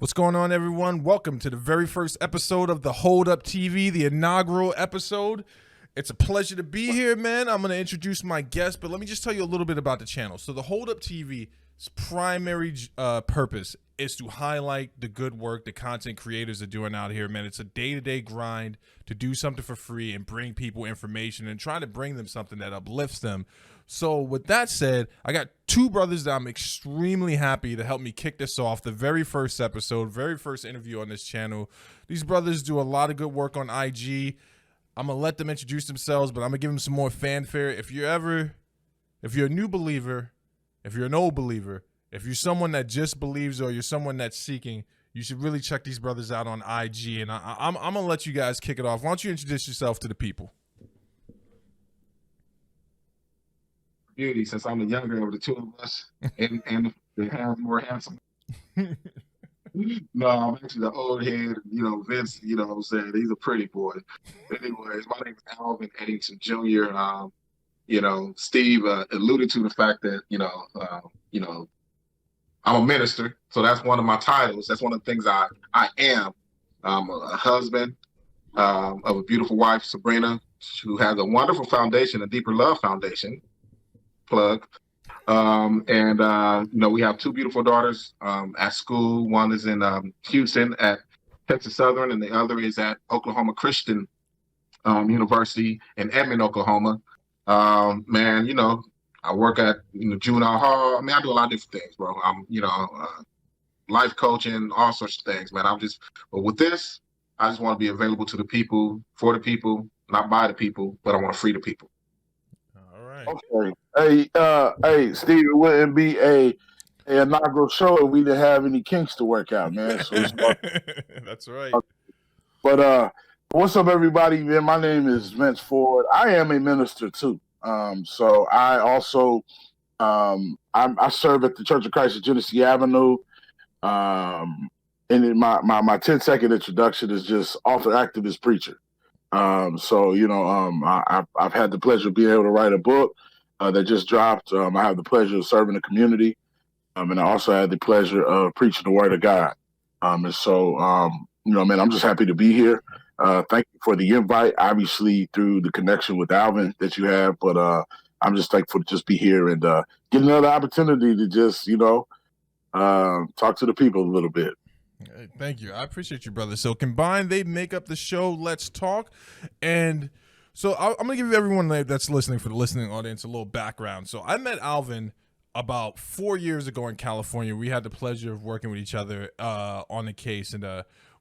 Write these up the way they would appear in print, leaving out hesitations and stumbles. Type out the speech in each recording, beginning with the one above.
What's going on, everyone? Welcome to the very first episode of the Hold Up TV, the inaugural episode. It's a pleasure to be here, man. I'm going to introduce my guest, but let me just tell you a little bit about the channel. So the Hold Up TV's primary purpose is to highlight the good work the content creators are doing out here, man. It's a day-to-day grind to do something for free and bring people information and try to bring them something that uplifts them. So with that said, I got two brothers that I'm extremely happy to help me kick this off. The very first episode, very first interview on this channel. These brothers do a lot of good work on IG. I'm going to let them introduce themselves, but I'm going to give them some more fanfare. If you're a new believer, if you're an old believer, if you're someone that just believes or you're someone that's seeking, you should really check these brothers out on IG. And I'm going to let you guys kick it off. Why don't you introduce yourself to the people? Beauty, since I'm the younger of the two of us, and the more handsome. No, I'm actually the old head. Vince. What I'm saying, he's a pretty boy. Anyways, my name is Alvin Eddington Jr. Steve alluded to the fact that I'm a minister, so that's one of my titles. That's one of the things I am. I'm a husband of a beautiful wife, Sabrina, who has a wonderful foundation, a Deeper Love Foundation. Plug. We have two beautiful daughters at school. One is in Houston at Texas Southern, and the other is at Oklahoma Christian University in Edmond, Oklahoma. I work at juvenile hall. I mean, I do a lot of different things, bro. I'm life coaching, all sorts of things, man. But with this, I just want to be available to the people, for the people, not by the people, but I want to free the people. Okay. Hey, Steve, it wouldn't be a inaugural show if we didn't have any kinks to work out, man. So that's right. But what's up, everybody? Man, my name is Vince Ford. I am a minister too. So I also I serve at the Church of Christ at Genesee Avenue. And in my 10-second introduction is just author, activist, preacher. I've had the pleasure of being able to write a book that just dropped. I have the pleasure of serving the community, and I also had the pleasure of preaching the word of God. I'm just happy to be here. Thank you for the invite, obviously through the connection with Alvin that you have, but I'm just thankful to just be here and get another opportunity to just, talk to the people a little bit. Hey, thank you. I appreciate you, brother. So combined, they make up the show Let's Talk. And so I'm going to give everyone that's listening, for the listening audience, a little background. So I met Alvin about 4 years ago in California. We had the pleasure of working with each other on the case. And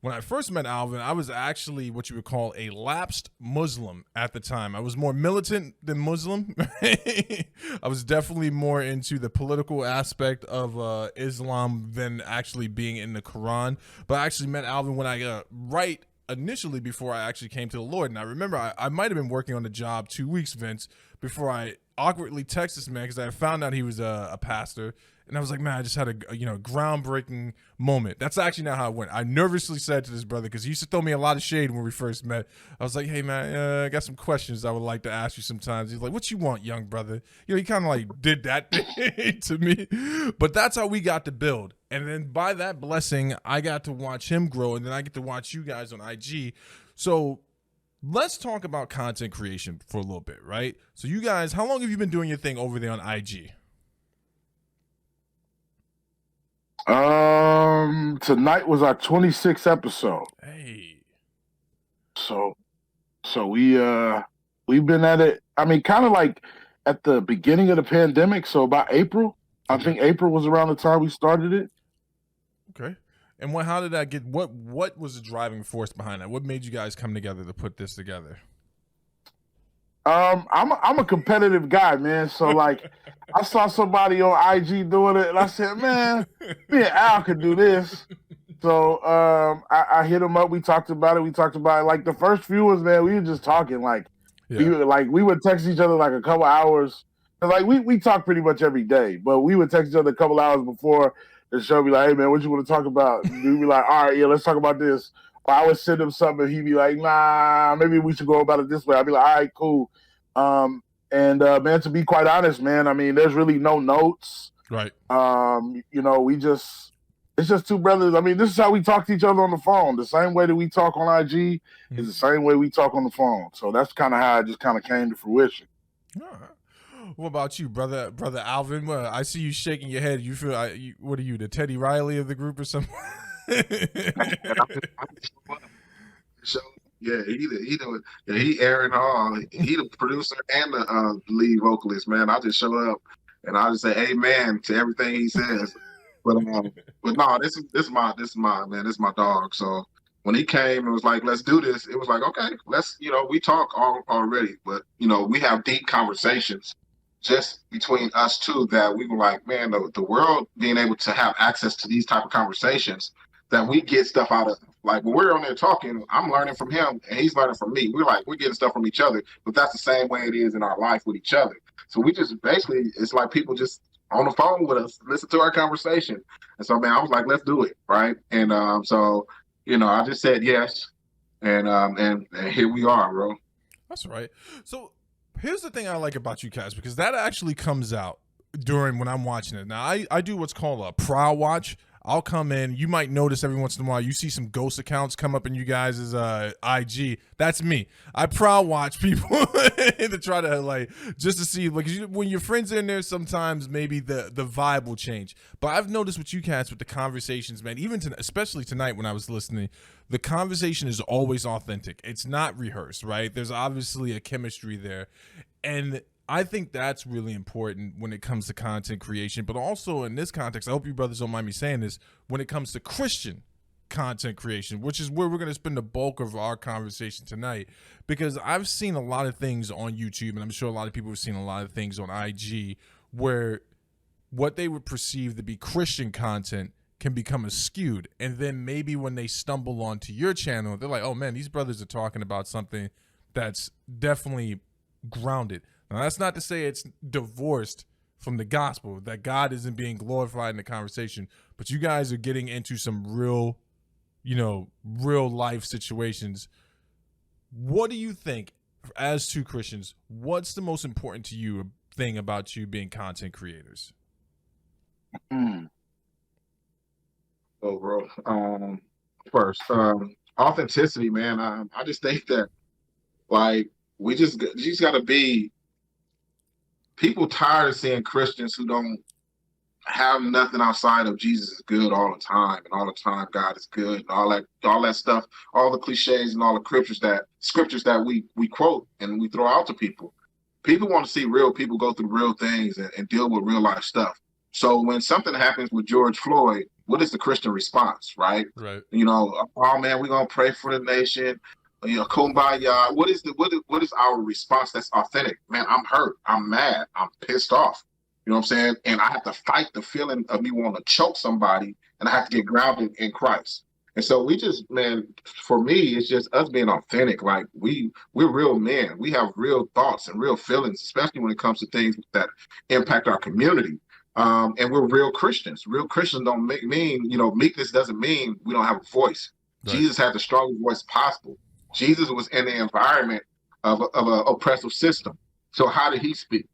when I first met Alvin, I was actually what you would call a lapsed Muslim at the time. I was more militant than Muslim. I was definitely more into the political aspect of Islam than actually being in the Quran. But I actually met Alvin when I right initially before I actually came to the Lord. And I remember I might have been working on the job 2 weeks, Vince, before I awkwardly texted this man because I found out he was a pastor. And I was like, man, I just had a groundbreaking moment. That's actually not how it went. I nervously said to this brother, because he used to throw me a lot of shade when we first met. I was like, hey, man, I got some questions I would like to ask you sometimes. He's like, what you want, young brother? He kind of like did that thing to me. But that's how we got to build. And then by that blessing, I got to watch him grow. And then I get to watch you guys on IG. So let's talk about content creation for a little bit, right? So you guys, how long have you been doing your thing over there on IG? Tonight was our 26th episode. Hey. So we've been at it. I mean, kind of like at the beginning of the pandemic. So about April. I think April was around the time we started it. Okay. And how did that get? What was the driving force behind that? What made you guys come together to put this together? I'm a competitive guy, man. So like, I saw somebody on IG doing it, and I said, man, me and Al could do this. So I hit him up. We talked about it. Like the first few ones, man, we were just talking. We would text each other like a couple hours. Like we talk pretty much every day, but we would text each other a couple hours before the show. Be like, hey man, what you want to talk about? We'd be like, all right, yeah, let's talk about this. Or I would send him something, and he'd be like, nah, maybe we should go about it this way. I'd be like, all right, cool. Man, to be quite honest, man, I mean, there's really no notes. Right. We just It's just two brothers. I mean, this is how we talk to each other on the phone. The same way that we talk on IG is the same way we talk on the phone. So that's kind of how it just kind of came to fruition. What about you, brother Alvin? Well, I see you shaking your head. You feel what are you, the Teddy Riley of the group or something? So yeah, he Aaron Hall. He the producer and the lead vocalist. Man, I just show up and I just say amen to everything he says. But no, this is my man. This is my dog. So when he came and was like, let's do this, it was like, okay, let's, we talk already, but we have deep conversations just between us two that we were like, man, the world being able to have access to these type of conversations that we get stuff out of. Like when we're on there talking, I'm learning from him and he's learning from me. We're getting stuff from each other, but that's the same way it is in our life with each other. So we just basically, it's like people just on the phone with us, listen to our conversation. And so, man, I was like, let's do it. Right. And so, I just said yes. And here we are, bro. That's right. So here's the thing I like about you guys, because that actually comes out during when I'm watching it. Now, I do what's called a prowl watch. I'll come in. You might notice every once in a while you see some ghost accounts come up in you guys' IG. That's me. I prowl watch people to try to just to see when your friends are in there. Sometimes maybe the vibe will change. But I've noticed with you cats with the conversations, man. Even especially tonight when I was listening, the conversation is always authentic. It's not rehearsed, right? There's obviously a chemistry there, and I think that's really important when it comes to content creation, but also in this context, I hope you brothers don't mind me saying this, when it comes to Christian content creation, which is where we're going to spend the bulk of our conversation tonight, because I've seen a lot of things on YouTube, and I'm sure a lot of people have seen a lot of things on IG, where what they would perceive to be Christian content can become skewed, and then maybe when they stumble onto your channel, they're like, oh man, these brothers are talking about something that's definitely grounded. Now, that's not to say it's divorced from the gospel, that God isn't being glorified in the conversation, but you guys are getting into some real life situations. What do you think, as two Christians, what's the most important to you thing about you being content creators? Oh, bro. First, authenticity, man. I just think that, we just got to be. People tired of seeing Christians who don't have nothing outside of Jesus is good all the time, and all the time God is good, and all that stuff, all the cliches and all the scriptures that we quote and we throw out to people. People want to see real people go through real things and deal with real life stuff. So when something happens with George Floyd, what is the Christian response, right? Right. Oh man, we're gonna pray for the nation. Kumbaya. What is our response that's authentic? Man, I'm hurt. I'm mad. I'm pissed off. You know what I'm saying? And I have to fight the feeling of me wanting to choke somebody, and I have to get grounded in Christ. And so we just, man, for me, it's just us being authentic. Like we're real men. We have real thoughts and real feelings, especially when it comes to things that impact our community. And we're real Christians. Real Christians don't mean, meekness doesn't mean we don't have a voice. Right. Jesus had the strongest voice possible. Jesus was in the environment of an oppressive system. So how did he speak?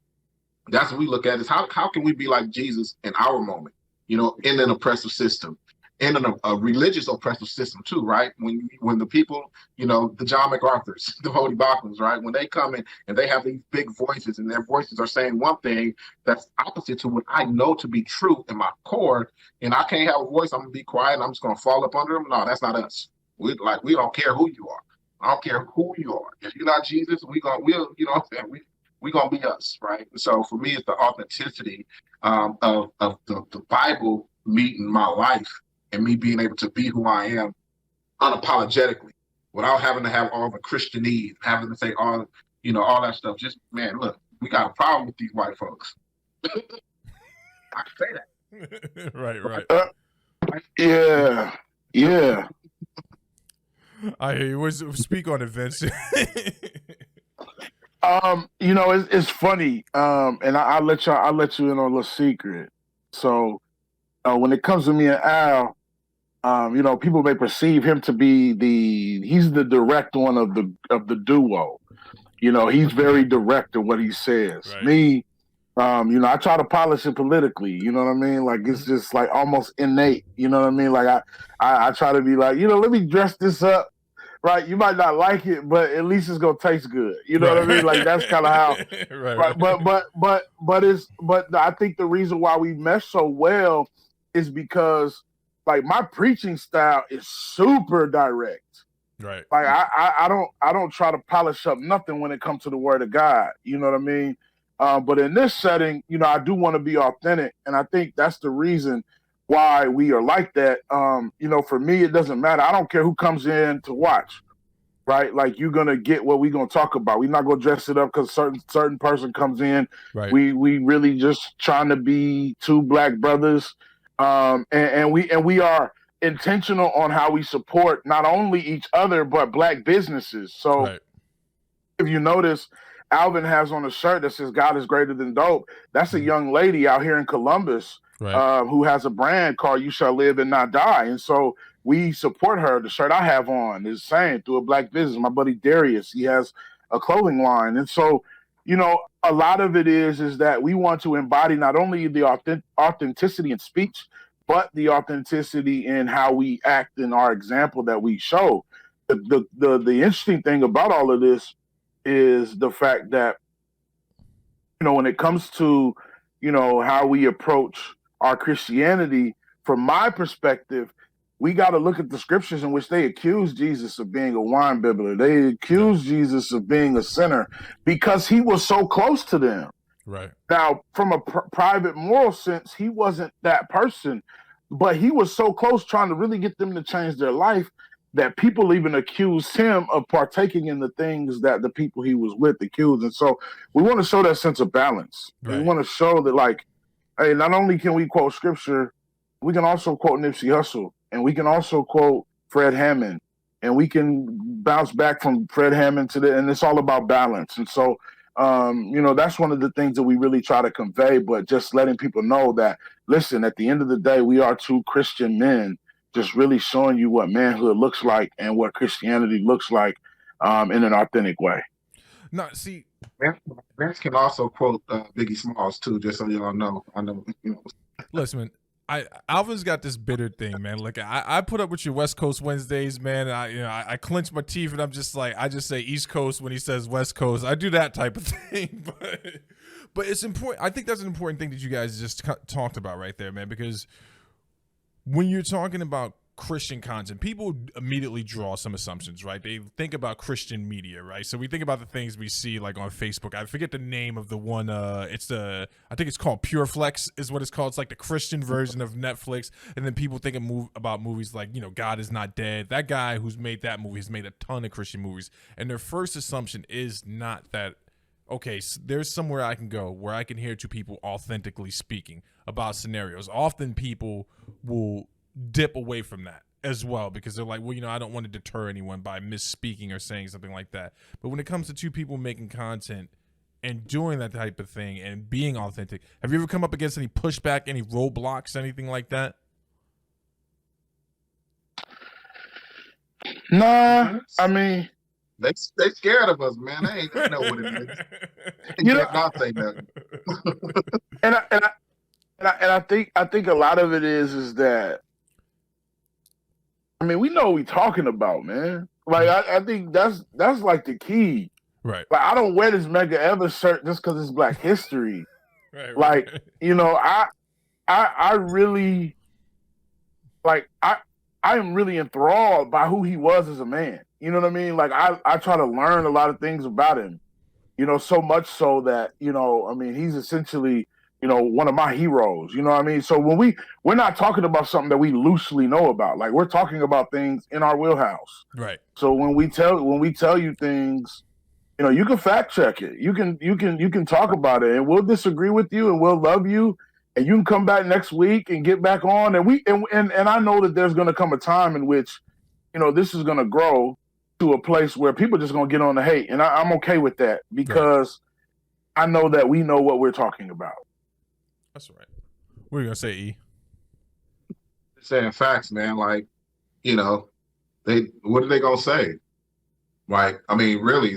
That's what we look at is how can we be like Jesus in our moment, in an oppressive system, in a religious oppressive system too, right? When the people, the John MacArthurs, the Holy Bachmans, right? When they come in and they have these big voices and their voices are saying one thing that's opposite to what I know to be true in my core, and I can't have a voice, I'm gonna be quiet and I'm just gonna fall up under them. No, that's not us. We don't care who you are. I don't care who you are. If you're not Jesus, we're gonna be us, right? So for me, it's the authenticity of the Bible meeting my life and me being able to be who I am unapologetically, without having to have all the Christianese, having to say all that stuff. Just, man, look, we got a problem with these white folks. I can say that. Right. Yeah. I hear you. Speak on it, Vince. It's funny, and I'll let you in on a little secret. So, when it comes to me and Al, people may perceive him to be he's the direct one of the duo. He's very direct in what he says. Right. Me, I try to polish it politically. You know what I mean? Like it's just like almost innate. You know what I mean? Like I try to be like, let me dress this up. Right? You might not like it, but at least it's gonna taste good. You know what I mean? Like that's kind of how. Right. But I think the reason why we mesh so well is because like my preaching style is super direct. Right. Like I don't try to polish up nothing when it comes to the word of God. You know what I mean? But in this setting, I do want to be authentic, and I think that's the reason why we are like that. For me, it doesn't matter. I don't care who comes in to watch. Right, like you're gonna get what we're gonna talk about. We're not gonna dress it up because certain person comes in. Right. We really just trying to be two black brothers, and we are intentional on how we support not only each other but black businesses. So right. If you notice, Alvin has on a shirt that says "God is greater than dope." That's a young lady out here in Columbus who has a brand called "You Shall Live and Not Die," and so we support her. The shirt I have on is saying through a black business. My buddy Darius, he has a clothing line, and so a lot of it is that we want to embody not only the authenticity in speech, but the authenticity in how we act in our example that we show. The interesting thing about all of this is the fact that when it comes to how we approach our Christianity, from my perspective, we got to look at the scriptures in which they accuse Jesus of being a wine bibbler. They accuse Jesus of being a sinner because he was so close to them. Right. Now, from a private moral sense, he wasn't that person, but he was so close trying to really get them to change their life that people even accused him of partaking in the things that the people he was with accused. And so we want to show that sense of balance. Right. We want to show that, like, hey, not only can we quote scripture, we can also quote Nipsey Hussle, and we can also quote Fred Hammond, and we can bounce back from Fred Hammond and it's all about balance. And so, that's one of the things that we really try to convey, but just letting people know that, listen, at the end of the day, we are two Christian men, just really showing you what manhood looks like and what Christianity looks like in an authentic way. No, see, Vince can also quote Biggie Smalls too, just so y'all know. I know. Listen, man, Alvin's got this bitter thing, man. Like I put up with your West Coast Wednesdays, man. I clench my teeth and I'm just like, I just say East Coast when he says West Coast. I do that type of thing, but it's important. I think that's an important thing that you guys just talked about right there, man, because when you're talking about Christian content, people immediately draw some assumptions, right? They think about Christian media, right? So we think about the things we see like on Facebook. I forget the name of the one. I think it's called PureFlex is what it's called. It's like the Christian version of Netflix. And then people think about movies like, God is Not Dead. That guy who's made that movie has made a ton of Christian movies. And their first assumption is not that, okay, so there's somewhere I can go where I can hear two people authentically speaking about scenarios. Often people will dip away from that as well because they're like, well, I don't want to deter anyone by misspeaking or saying something like that. But when it comes to two people making content and doing that type of thing and being authentic, have you ever come up against any pushback, any roadblocks, anything like that? Nah, I mean, they scared of us, man. They know what it is. They not say nothing. and I think a lot of it is that, I mean, we know what we're talking about, man. Like I think that's like the key. Right. Like I don't wear this Mega Ever shirt just because it's Black History. Right. Like, I really like I am really enthralled by who he was as a man. You know what I mean? Like I try to learn a lot of things about him. So much so that, I mean, he's essentially, one of my heroes, you know what I mean? So when we're not talking about something that we loosely know about, like we're talking about things in our wheelhouse. Right. So when we tell you things, you can fact check it. You can talk about it and we'll disagree with you and we'll love you and you can come back next week and get back on. And I know that there's going to come a time in which, this is going to grow to a place where people are just going to get on the hate. And I'm okay with that because I know that we know what we're talking about. That's right. What are you going to say, E? Saying facts, man. Like, what are they going to say? Right. I mean, really,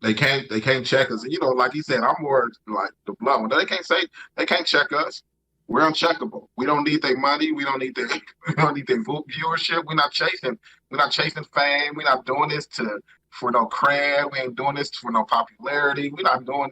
They can't check us. You know, like he said, I'm more like the blunt one. They can't check us. We're uncheckable. We don't need their money. We don't need their we don't need their viewership. We're not chasing fame. We're not doing this for no cred. We ain't doing this for no popularity. We're doing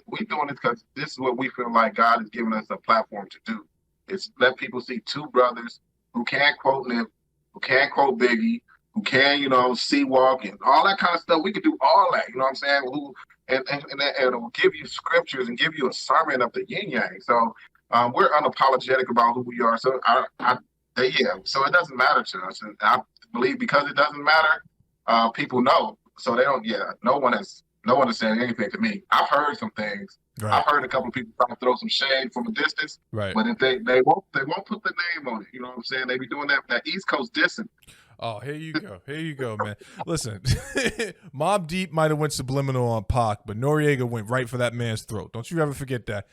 it because this is what we feel like God has given us a platform to do. It's let people see two brothers who can't quote Nip, who can't quote Biggie, who can, sea walk and all that kind of stuff. We could do all that, you know what I'm saying? And it will give you scriptures and give you a sermon of the yin yang. So we're unapologetic about who we are. So so it doesn't matter to us. And I believe because it doesn't matter, people know. So they don't, no one is saying anything to me. I've heard some things. Right. I've heard a couple of people trying to throw some shade from a distance. Right. But if they won't put the name on it, you know what I'm saying? They be doing that East Coast dissing. Oh, here you go, man. Listen, Mobb Deep might have went subliminal on Pac, but Noriega went right for that man's throat. Don't you ever forget that.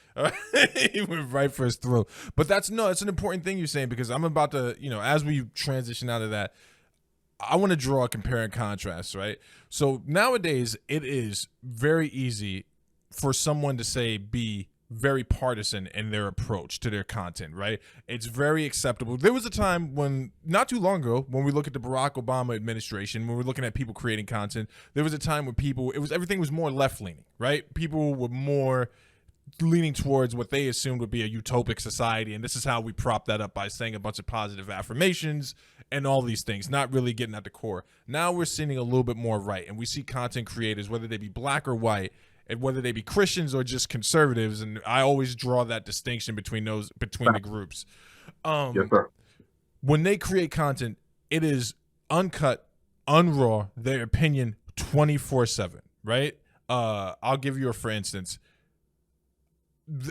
He went right for his throat. But it's an important thing you're saying, because I'm about to, as we transition out of that, I want to draw a compare and contrast, right? So nowadays, it is very easy for someone to be very partisan in their approach to their content, right? It's very acceptable. There was a time when, not too long ago, when we look at the Barack Obama administration, when we're looking at people creating content, there was a time when everything was more left-leaning, right? People were more leaning towards what they assumed would be a utopic society, and this is how we prop that up by saying a bunch of positive affirmations and all these things, not really getting at the core. Now we're seeing a little bit more right, and we see content creators, whether they be black or white, and whether they be Christians or just conservatives, and I always draw that distinction between the groups. Yes, sir. When they create content, it is uncut, unraw, their opinion 24/7, right? I'll give you for instance.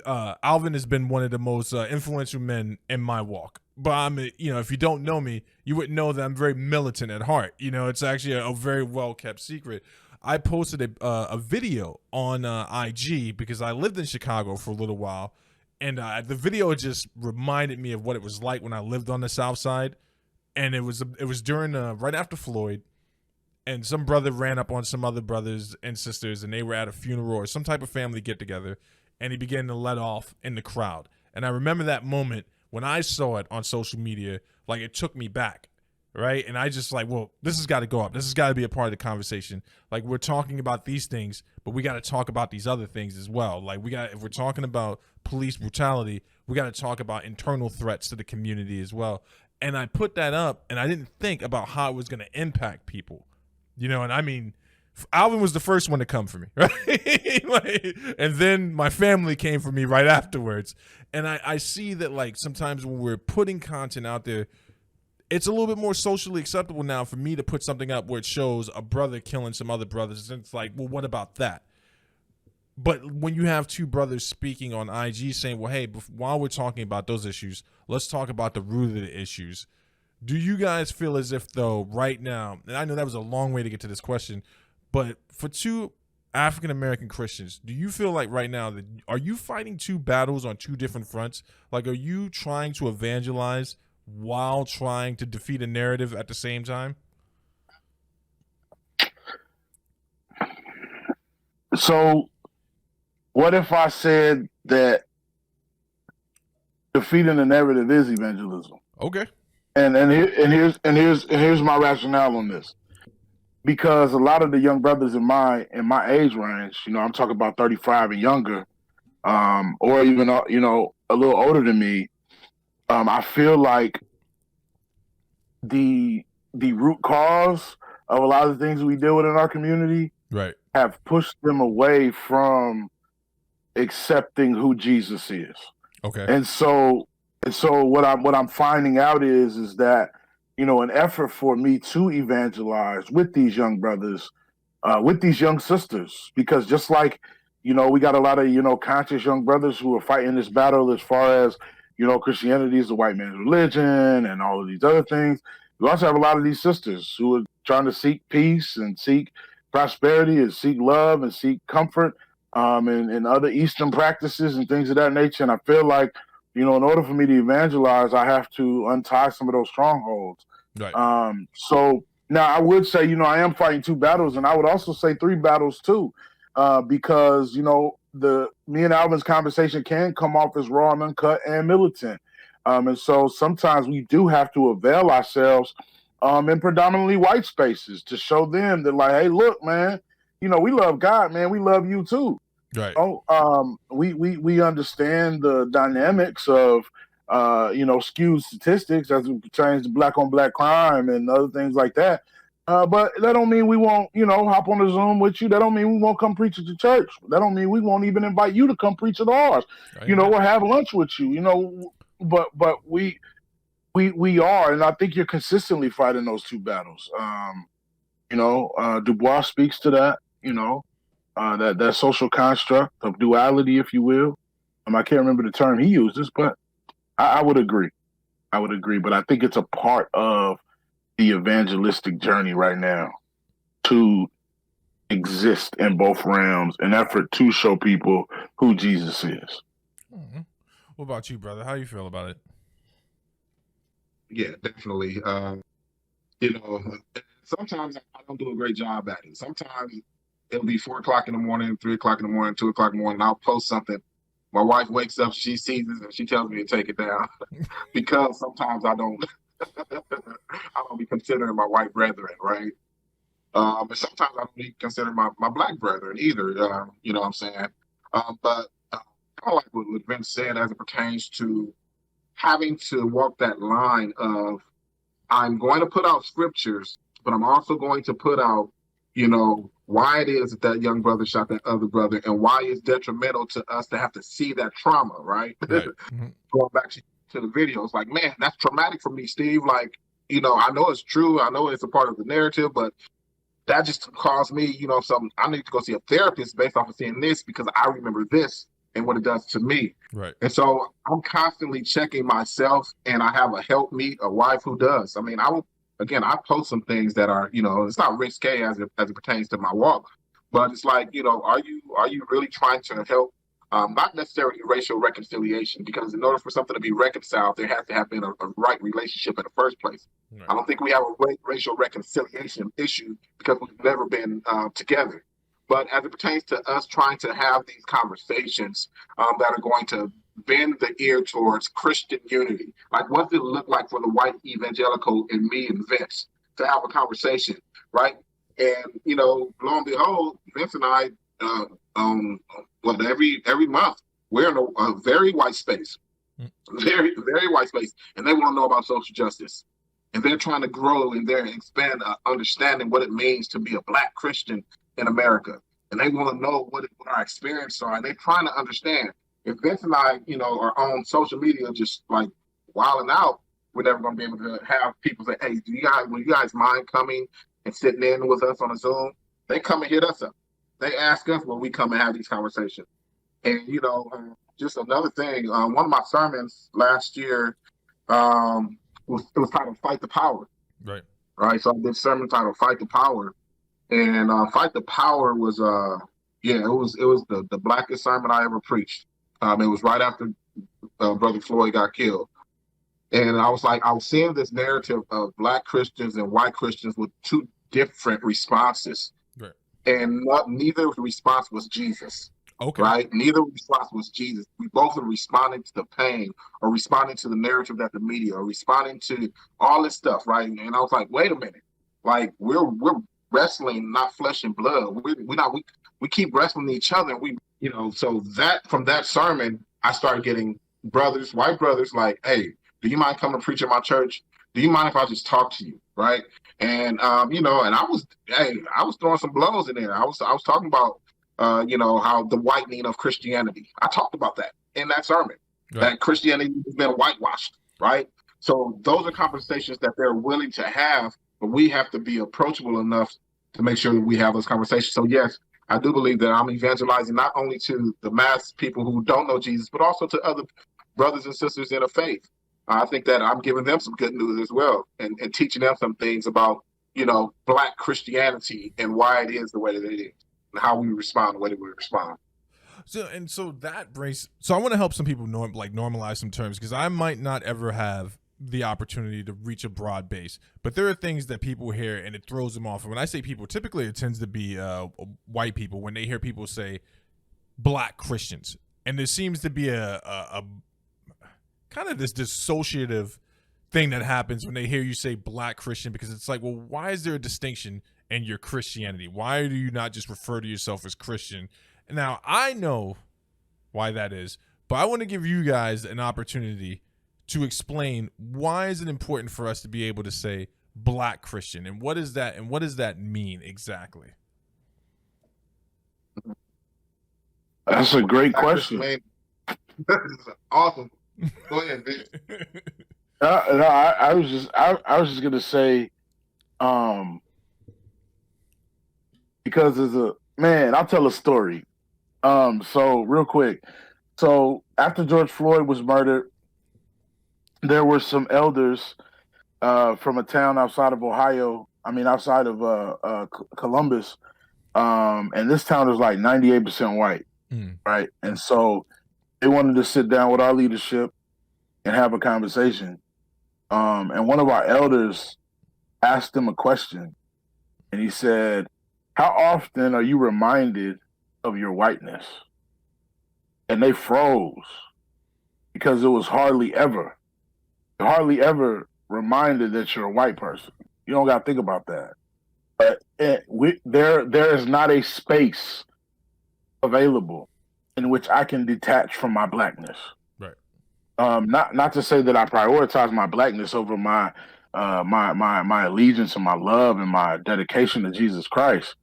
Alvin has been one of the most influential men in my walk. But if you don't know me, you wouldn't know that I'm very militant at heart. It's actually a very well kept secret. I posted a video on IG because I lived in Chicago for a little while, and the video just reminded me of what it was like when I lived on the South Side, and it was during right after Floyd, and some brother ran up on some other brothers and sisters, and they were at a funeral or some type of family get together, and he began to let off in the crowd, and I remember that moment when I saw it on social media, like it took me back. Right. And I just well, this has got to go up. This has got to be a part of the conversation. Like, we're talking about these things, but we got to talk about these other things as well. Like, if we're talking about police brutality, we got to talk about internal threats to the community as well. And I put that up, and I didn't think about how it was going to impact people, and I mean, Alvin was the first one to come for me, right? And then my family came for me right afterwards. And I see that, sometimes when we're putting content out there, it's a little bit more socially acceptable now for me to put something up where it shows a brother killing some other brothers. And it's well, what about that? But when you have two brothers speaking on IG saying, well, hey, while we're talking about those issues, let's talk about the root of the issues. Do you guys feel as if, though, right now, and I know that was a long way to get to this question, but for two African-American Christians, do you feel like right now, are you fighting two battles on two different fronts? Are you trying to evangelize while trying to defeat a narrative at the same time? So what if I said that defeating the narrative is evangelism? Okay. And here's my rationale on this. Because a lot of the young brothers in my age range, I'm talking about 35 and younger, or even a little older than me, I feel like the root cause of a lot of the things we deal with in our community, right, have pushed them away from accepting who Jesus is. Okay. And so what I'm finding out is that, an effort for me to evangelize with these young brothers, with these young sisters, because just like, we got a lot of, conscious young brothers who are fighting this battle as far as, Christianity is the white man's religion and all of these other things. We also have a lot of these sisters who are trying to seek peace and seek prosperity and seek love and seek comfort, and other Eastern practices and things of that nature. And I feel like, in order for me to evangelize, I have to untie some of those strongholds. Right. So now I would say, I am fighting two battles, and I would also say three battles too, because me and Alvin's conversation can come off as raw and uncut and militant. And so sometimes we do have to avail ourselves in predominantly white spaces to show them that, like, hey, look, man, we love God, man. We love you too. Right. We understand the dynamics of skewed statistics as it pertains to black on black crime and other things like that. But that don't mean we won't, hop on the Zoom with you. That don't mean we won't come preach at the church. That don't mean we won't even invite you to come preach at ours, or have lunch with you, But we are, and I think you're consistently fighting those two battles. Du Bois speaks to that, that social construct of duality, if you will. I can't remember the term he uses, but I would agree. But I think it's a part of the evangelistic journey right now to exist in both realms, an effort to show people who Jesus is. Mm-hmm. What about you, brother? How you feel about it? Yeah, definitely. Sometimes I don't do a great job at it. Sometimes it'll be 4 o'clock in the morning, 3 o'clock in the morning, 2 o'clock in the morning. I'll post something. My wife wakes up, she sees it, and she tells me to take it down because sometimes I don't be considering my white brethren, right? And sometimes I don't even consider my black brethren either. You know what I'm saying? But kind of like what Vince said, as it pertains to having to walk that line of, I'm going to put out scriptures, but I'm also going to put out, why it is that young brother shot that other brother and why it's detrimental to us to have to see that trauma, right? Mm-hmm. Going back to the videos, like, man, that's traumatic for me, Steve. Like, I know it's true. I know it's a part of the narrative, but that just caused me, something. I need to go see a therapist based off of seeing this because I remember this and what it does to me. Right. And so I'm constantly checking myself, and I have a helpmeet, a wife who does. I mean, I post some things that are, it's not risque as it pertains to my walk, but it's like, are you really trying to help? Not necessarily racial reconciliation, because in order for something to be reconciled, there has to have been a right relationship in the first place. Right. I don't think we have a racial reconciliation issue because we've never been together. But as it pertains to us trying to have these conversations that are going to bend the ear towards Christian unity, like what does it look like for the white evangelical and me and Vince to have a conversation, right? And, lo and behold, Vince and I, every month, we're in a very white space, very, very white space, and they want to know about social justice. And they're trying to grow and they're expand understanding what it means to be a Black Christian in America. And they want to know what our experiences are. And they're trying to understand. If Vince and I, are on social media just like wilding out, we're never going to be able to have people say, hey, would you guys mind coming and sitting in with us on a Zoom? They come and hit us up. They ask us when we come and have these conversations. And, just another thing, one of my sermons last year was titled Fight the Power. Right. Right. So I did a sermon titled Fight the Power. And Fight the Power was, it was the blackest sermon I ever preached. It was right after Brother Floyd got killed. And I was seeing this narrative of Black Christians and white Christians with two different responses. Right. And neither response was Jesus. Okay. Right? Neither response was Jesus. We both are responding to the pain or responding to the narrative that the media or responding to all this stuff, right? And I was like, wait a minute. Like, we're wrestling not flesh and blood. We keep wrestling each other. And so that from that sermon, I started getting white brothers like, hey, do you mind coming to preach at my church? Do you mind if I just talk to you? Right. And, and I was throwing some blows in there. I was talking about, how the whitening of Christianity. I talked about that in that sermon, right. That Christianity has been whitewashed. Right. So those are conversations that they're willing to have, but we have to be approachable enough to make sure that we have those conversations. So yes, I do believe that I'm evangelizing not only to the mass people who don't know Jesus, but also to other brothers and sisters in the faith. I think that I'm giving them some good news as well and teaching them some things about, Black Christianity and why it is the way that it is and how we respond the way that we respond. So I want to help some people normalize some terms because I might not ever have the opportunity to reach a broad base. But there are things that people hear and it throws them off. And when I say people, typically it tends to be white people when they hear people say black Christians. And there seems to be a kind of this dissociative thing that happens when they hear you say black Christian, because it's like, well, why is there a distinction in your Christianity? Why do you not just refer to yourself as Christian? Now, I know why that is, but I want to give you guys an opportunity to explain why is it important for us to be able to say black Christian, and what is that, and what does that mean exactly? That's a great question. Awesome. Go ahead, Vince. No, I was just gonna say, because as a man, I'll tell a story. So real quick, so after George Floyd was murdered, there were some elders from a town outside of Ohio. I mean, outside of Columbus, and this town is like 98% white, right? And so they wanted to sit down with our leadership and have a conversation. And one of our elders asked him a question, and he said, "How often are you reminded of your whiteness?" And they froze because it was hardly ever reminded that you're a white person. You don't got to think about that. But there is not a space available in which I can detach from my blackness. Right. Not to say that I prioritize my blackness over my allegiance and my love and my dedication to Jesus Christ.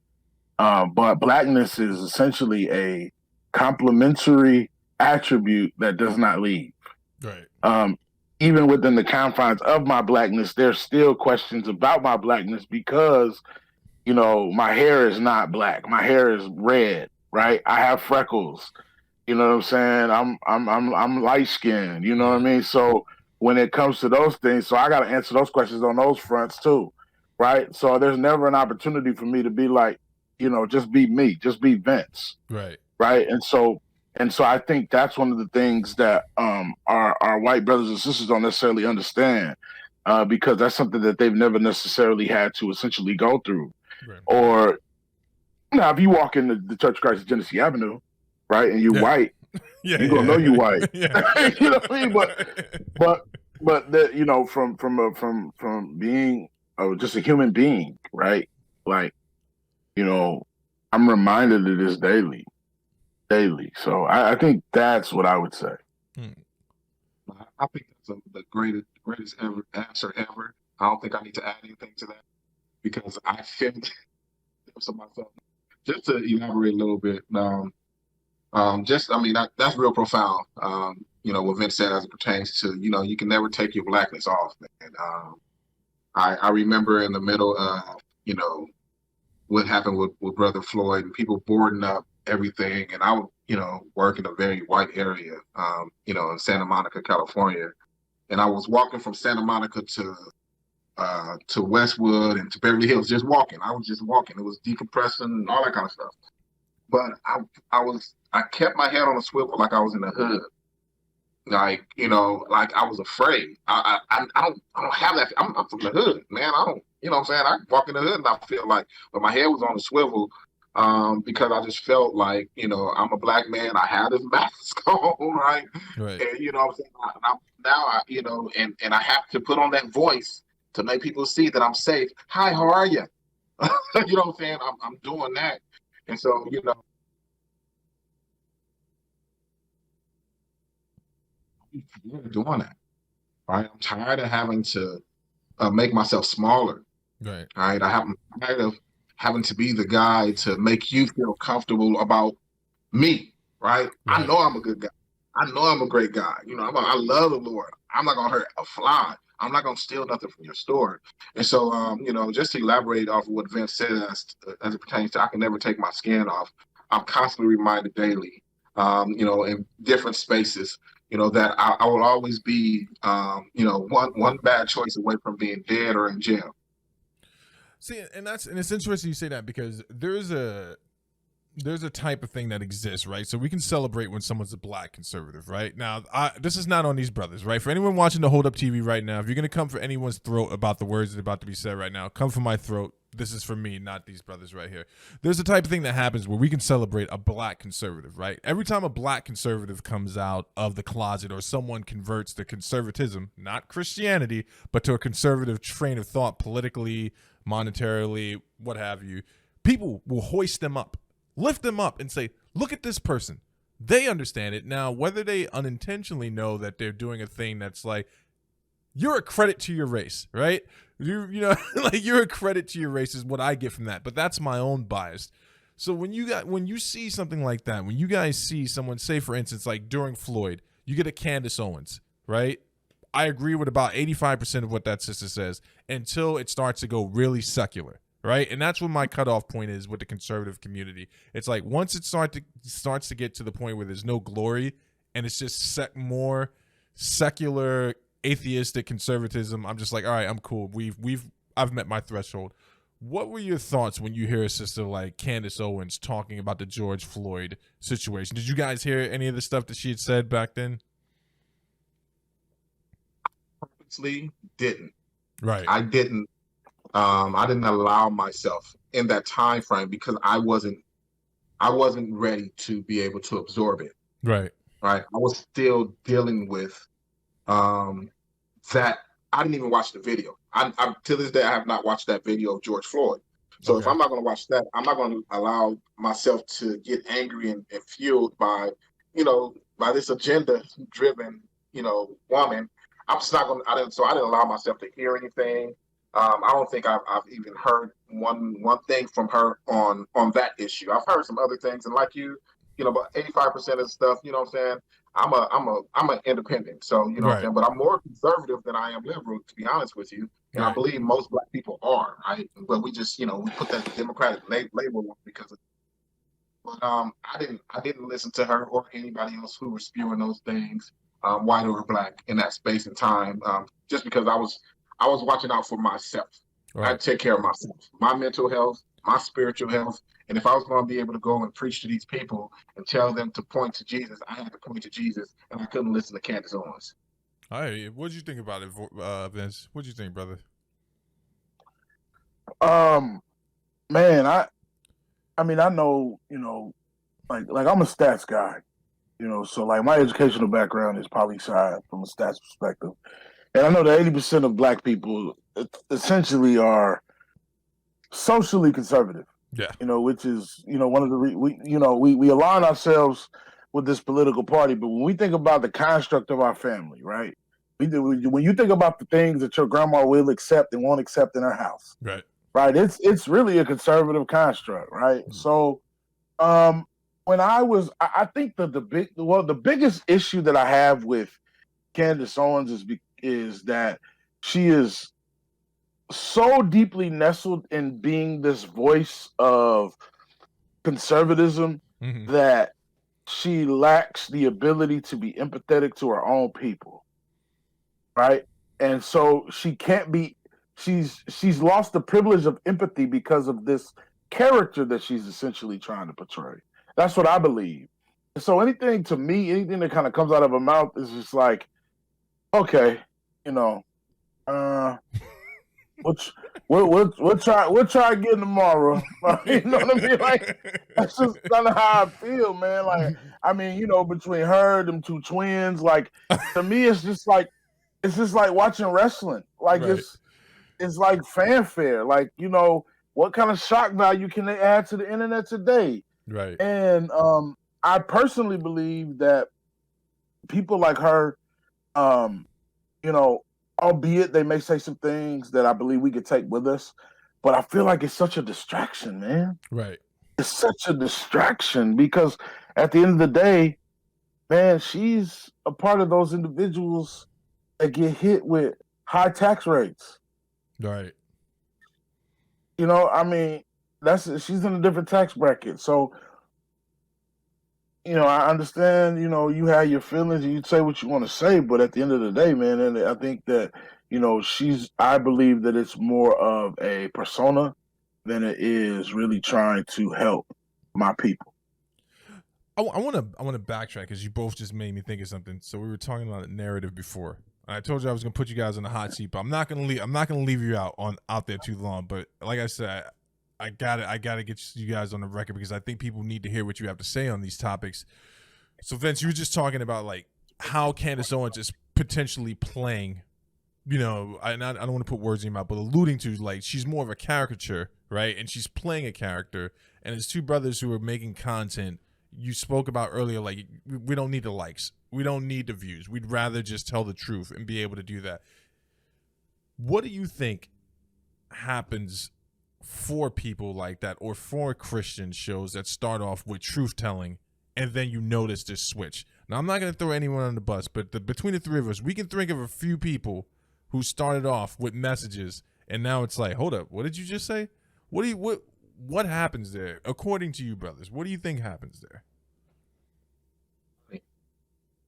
But blackness is essentially a complementary attribute that does not leave. Right. Even within the confines of my blackness, there's still questions about my blackness because, you know, my hair is not black. My hair is red, right? I have freckles. You know what I'm saying? I'm light skinned. You know what I mean? So when it comes to those things, so I got to answer those questions on those fronts too, right? So there's never an opportunity for me to be like, you know, just be me, just be Vince, Right. Right. And so I think that's one of the things that our white brothers and sisters don't necessarily understand, because that's something that they've never necessarily had to essentially go through. Right. Or now, if you walk into the Church of Christ at Genesee Avenue, right, and you're white, you're gonna know you white. You know what I mean? But that, you know, from being just a human being, right? Like, you know, I'm reminded of this daily. So I think that's what I would say. I think that's the greatest ever answer ever. I don't think I need to add anything to that because I feel so myself. Just to elaborate a little bit, that's real profound. You know, what Vince said as it pertains to, you know, you can never take your blackness off, man. I remember in the middle of, you know, what happened with Brother Floyd and people boarding up everything. And I would, you know, work in a very white area, you know, in Santa Monica, California. And I was walking from Santa Monica to Westwood and to Beverly Hills, just walking. I was just walking. It was decompressing and all that kind of stuff. But I kept my head on a swivel like I was in the hood. Like, you know, like I was afraid. I don't have that. I'm from the hood, man. I don't, you know what I'm saying? I walk in the hood and I feel like, but my head was on a swivel, because I just felt like, you know, I'm a black man. I have this mask on, right? Right. And, you know what I'm saying? You know, and I have to put on that voice to make people see that I'm safe. Hi, how are you? You know what I'm saying? I'm doing that. And so, you know, doing that. Right? I'm tired of having to make myself smaller. Right. Right? I'm tired of having to be the guy to make you feel comfortable about me. Right? I know I'm a good guy. I know I'm a great guy. You know, I love the Lord. I'm not gonna hurt a fly. I'm not gonna steal nothing from your store. And so, you know, just to elaborate off of what Vince said as it pertains to I can never take my skin off. I'm constantly reminded daily, you know, in different spaces, you know, that I will always be, you know, one bad choice away from being dead or in jail. See, and it's interesting you say that because there's a there's a type of thing that exists, right? So we can celebrate when someone's a black conservative, right? Now, this is not on these brothers, right? For anyone watching the Hold Up TV right now, if you're going to come for anyone's throat about the words that are about to be said right now, come for my throat. This is for me, not these brothers right here. There's a type of thing that happens where we can celebrate a black conservative, right? Every time a black conservative comes out of the closet or someone converts to conservatism, not Christianity, but to a conservative train of thought politically, monetarily, what have you, people will hoist them up, lift them up and say, look at this person. They understand it. Now, whether they unintentionally know that they're doing a thing that's like, you're a credit to your race, right? You know, like you're a credit to your race is what I get from that. But that's my own bias. So when you see something like that, when you guys see someone say, for instance, like during Floyd, you get a Candace Owens, right? I agree with about 85% of what that sister says until it starts to go really secular, right? And that's what my cutoff point is with the conservative community. It's like once it starts to get to the point where there's no glory and it's just more secular, atheistic conservatism, I'm just like, all right, I'm cool. I've met my threshold. What were your thoughts when you hear a sister like Candace Owens talking about the George Floyd situation? Did you guys hear any of the stuff that she had said back then? Purposely didn't. Right. I didn't. I didn't allow myself in that time frame because I wasn't ready to be able to absorb it. Right. Right. I was still dealing with that. I didn't even watch the video. I'm to this day I have not watched that video of George Floyd. So if I'm not going to watch that, I'm not going to allow myself to get angry and fueled by, by this agenda-driven, woman. I'm just not going to. So I didn't allow myself to hear anything. I don't think I've even heard one thing from her on that issue. I've heard some other things, and like you, but 85% of the stuff, you know what I'm saying. I'm an independent, so you know what I'm saying. But I'm more conservative than I am liberal, to be honest with you. And I believe most black people are, right? But we just, we put that Democratic label on because of. But I didn't listen to her or anybody else who was spewing those things, white or black, in that space and time, just because I was watching out for myself. I take care of myself, my mental health, my spiritual health. And if I was going to be able to go and preach to these people and tell them to point to Jesus, I had to point to Jesus, and I couldn't listen to Candace Owens. All right, what did you think about it, Vince? What did you think, brother? Man, I mean, I know, like I'm a stats guy, so like my educational background is poli-sci from a stats perspective. And I know that 80% of black people essentially are socially conservative. Yeah. Which is, one of the we align ourselves with this political party, but when we think about the construct of our family, right? When you think about the things that your grandma will accept and won't accept in her house, right? It's really a conservative construct, right? Mm-hmm. So, when I think that the biggest issue that I have with Candace Owens is that she is so deeply nestled in being this voice of conservatism that she lacks the ability to be empathetic to her own people, right? And so she can't be. She's lost the privilege of empathy because of this character that she's essentially trying to portray. That's what I believe. So anything that kind of comes out of her mouth is just like, okay, we'll try again tomorrow. You know what I mean? Like that's just kind of how I feel, man. Like I mean, between her, them two twins, like to me, it's just like watching wrestling. Like it's like fanfare. Like what kind of shock value can they add to the internet today? Right. And I personally believe that people like her, albeit they may say some things that I believe we could take with us, but I feel like it's such a distraction, man. Right. It's such a distraction because at the end of the day, man, she's a part of those individuals that get hit with high tax rates. Right. I mean, she's in a different tax bracket. So, I understand, you have your feelings and you say what you want to say, but at the end of the day, man, and I think that, I believe that it's more of a persona than it is really trying to help my people. I want to backtrack because you both just made me think of something. So we were talking about narrative before. I told you I was gonna put you guys on the hot seat, but I'm not gonna leave you out there too long. But like I said, I gotta get you guys on the record because I think people need to hear what you have to say on these topics. So Vince, you were just talking about like how Candace Owens is potentially playing. You know, I don't want to put words in your mouth, but alluding to like she's more of a caricature, right? And she's playing a character, and it's two brothers who are making content. You spoke about earlier, like we don't need the likes, we don't need the views. We'd rather just tell the truth and be able to do that. What do you think happens for people like that, or for Christian shows that start off with truth telling, and then you notice this switch? Now, I'm not going to throw anyone on the bus, but between the three of us, we can think of a few people who started off with messages, and now it's like, hold up, what did you just say? What happens there, according to you, brothers? What do you think happens there?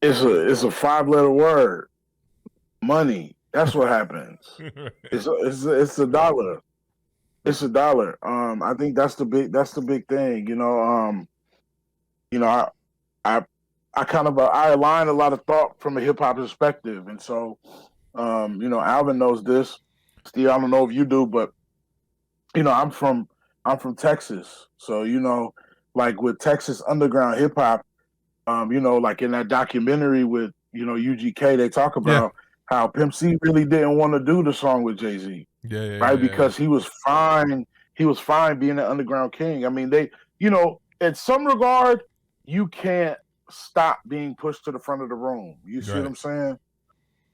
It's a 5-letter word. Money. That's what happens. It's a dollar. It's a dollar. I think that's the big thing. I kind of I align a lot of thought from a hip hop perspective, and so Alvin knows this. Steve, I don't know if you do, but I'm from Texas, so like with Texas underground hip hop, like in that documentary with UGK, they talk about how Pimp C really didn't want to do the song with Jay-Z, right? Because he was fine. He was fine being an underground king. I mean, they, in some regard, you can't stop being pushed to the front of the room. You see what I'm saying?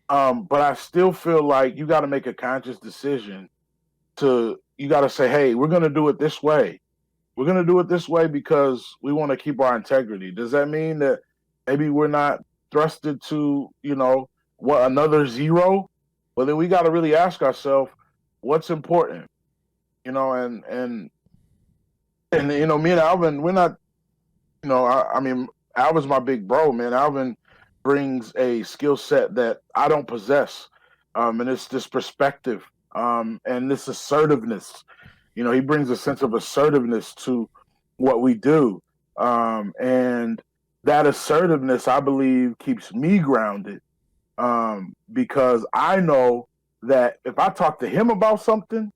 But I still feel like you got to make a conscious decision you got to say, hey, we're going to do it this way. We're going to do it this way because we want to keep our integrity. Does that mean that maybe we're not thrusted to, what, another zero? Well, then we got to really ask ourselves, what's important? And me and Alvin, we're not, I mean, Alvin's my big bro, man. Alvin brings a skill set that I don't possess. And it's this perspective and this assertiveness. He brings a sense of assertiveness to what we do. And that assertiveness, I believe, keeps me grounded because I know that if I talk to him about something,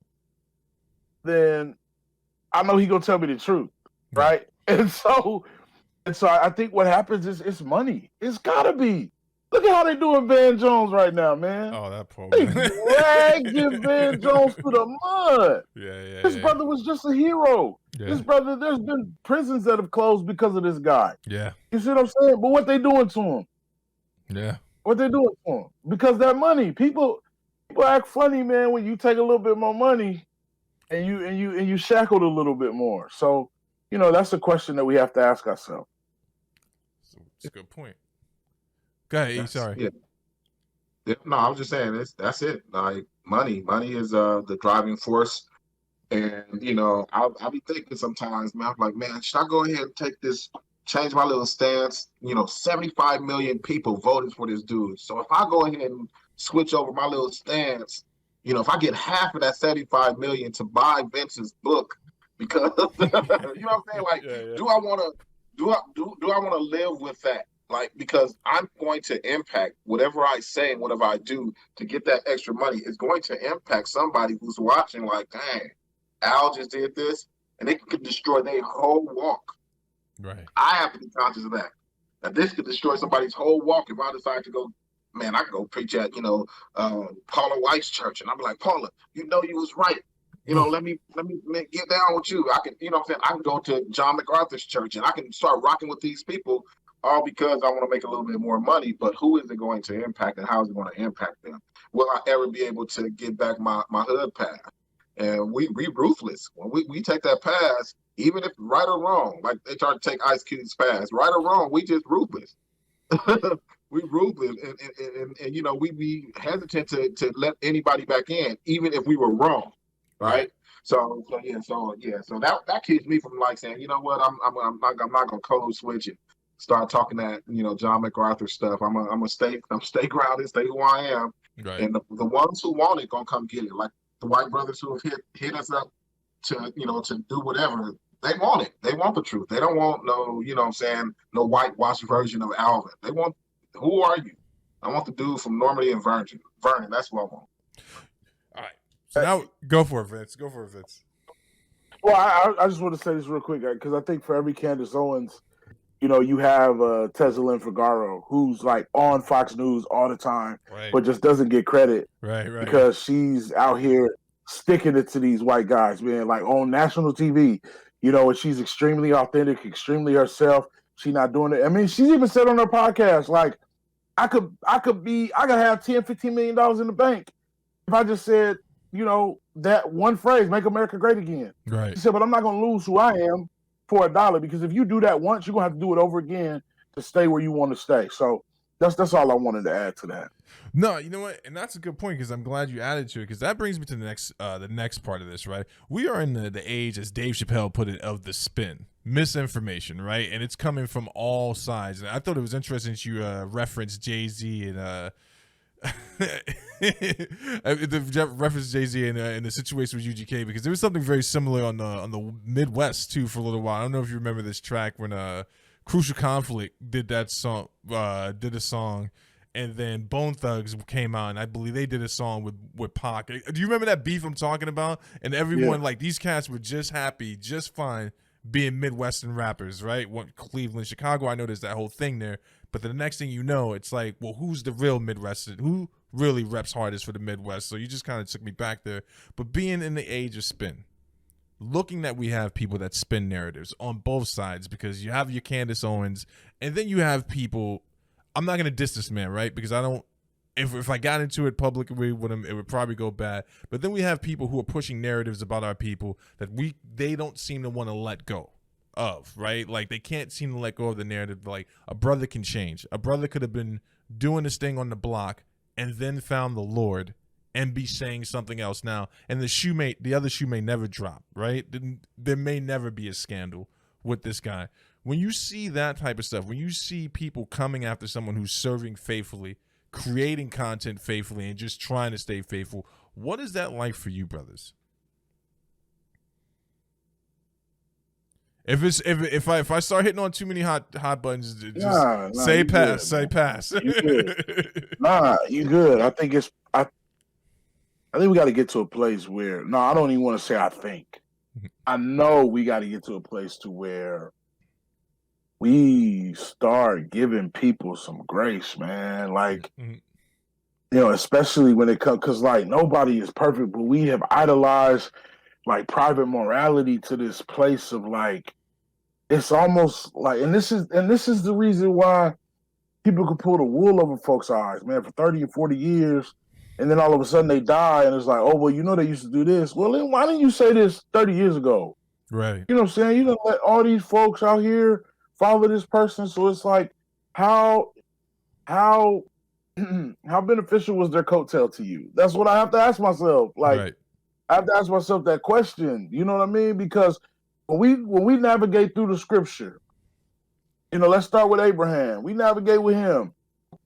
then I know he's going to tell me the truth, right? And so I think what happens is it's money. It's got to be. Look at how they doing Van Jones right now, man. Oh, that poor They man. dragging Van Jones through the mud. His brother was just a hero. His brother, there's been prisons that have closed because of this guy. Yeah. You see what I'm saying? But what they doing to him? Yeah. What they doing to him? Because that money. People act funny, man, when you take a little bit more money and you shackled a little bit more. So, that's a question that we have to ask ourselves. That's a good point. Go ahead, sorry. Yeah. No, I was just saying that's it. Like money is the driving force. And I'll be thinking sometimes, man, I'm like, man, should I go ahead and take this, change my little stance? 75 million people voted for this dude. So if I go ahead and switch over my little stance, if I get half of that 75 million to buy Vince's book, because you know what I'm saying? Like, do I want to live with that? Like, because I'm going to impact whatever I say and whatever I do to get that extra money is going to impact somebody who's watching. Like, dang, Al just did this, and it could destroy their whole walk. Right. I have to be conscious of that. That this could destroy somebody's whole walk if I decide to go. Man, I can go preach at Paula White's church, and I'm like, Paula, you was right. Let me get down with you. I can, what I'm saying, I can go to John MacArthur's church, and I can start rocking with these people. All because I want to make a little bit more money, but who is it going to impact and how is it going to impact them? Will I ever be able to get back my hood path? And we ruthless. When we take that pass, even if right or wrong, like they try to take Ice Cube's pass, right or wrong, we just ruthless. We ruthless, and we be hesitant to let anybody back in, even if we were wrong, right? So that keeps me from like saying, you know what, I'm not gonna code switch it. Start talking that John MacArthur stuff. I'm gonna stay grounded, stay who I am, and the ones who want it gonna come get it. Like the white brothers who have hit us up to to do whatever. They want it. They want the truth. They don't want no, you know what I'm saying, no whitewashed version of Alvin. They want, who are you? I want the dude from Normandy and Vernon. That's what I want. All right. So now go for it, Vince. Go for it, Vince. Well, I just want to say this real quick because I think for every Candace Owens, you know, you have Tesalyn Figaro, who's like on Fox News all the time, Right. but just doesn't get credit. Right. Because she's out here sticking it to these white guys, man, like on national TV, you know, and she's extremely authentic, extremely herself. She's not doing it. I mean, she's even said on her podcast, like, I could have 10, $15 million in the bank if I just said, you know, that one phrase, make America great again. Right. She said, but I'm not going to lose who I am for $1 because if you do that once, you're going to have to do it over again to stay where you want to stay. So that's all I wanted to add to that. No, you know what, and that's a good point because I'm glad you added to it because that brings me to the next part of this. Right, we are in the age, as Dave Chappelle put it, of the spin, misinformation, right, and it's coming from all sides. And I thought it was interesting that you referenced Jay-Z and the reference Jay-Z in the situation with UGK because there was something very similar on the Midwest too for a little while. I don't know if you remember this track when Crucial Conflict did a song. And then Bone Thugs came out, and I believe they did a song with Pac. Do you remember that beef I'm talking about? And everyone, like, these cats were just happy, just fine being Midwestern rappers, right? What, Cleveland, Chicago, I know there's that whole thing there. But the next thing you know, it's like, well, who's the real Midwestern? Who really reps hardest for the Midwest? So you just kind of took me back there. But being in the age of spin, looking that we have people that spin narratives on both sides because you have your Candace Owens, and then you have people. I'm not going to diss this man, right? Because I don't, if I got into it publicly with him, it would probably go bad. But then we have people who are pushing narratives about our people that they don't seem to want to let go of, right? Like they can't seem to let go of the narrative. Like a brother can change. A brother could have been doing this thing on the block and then found the Lord and be saying something else now. And the other shoe may never drop, right? There may never be a scandal with this guy. When you see that type of stuff, when you see people coming after someone who's serving faithfully, creating content faithfully, and just trying to stay faithful, what is that like for you, brothers? If I start hitting on too many hot buttons, just say pass, say pass. You good. You good. I think we got to get to a place where I don't even want to say I think. I know we got to get to a place to where we start giving people some grace, man. Like, you know, especially when it comes, because like nobody is perfect, but we have idolized like private morality to this place of like, it's almost like, and this is the reason why people could pull the wool over folks' eyes, man, for 30 and 40 years. And then all of a sudden they die, and it's like, oh, well, you know, they used to do this. Well, then why didn't you say this 30 years ago? Right. You know what I'm saying? You don't let all these folks out here follow this person. So it's like, how beneficial was their coattail to you? That's what I have to ask myself. Like, right. I have to ask myself that question. You know what I mean? Because when we navigate through the scripture, you know, let's start with Abraham. We navigate with him.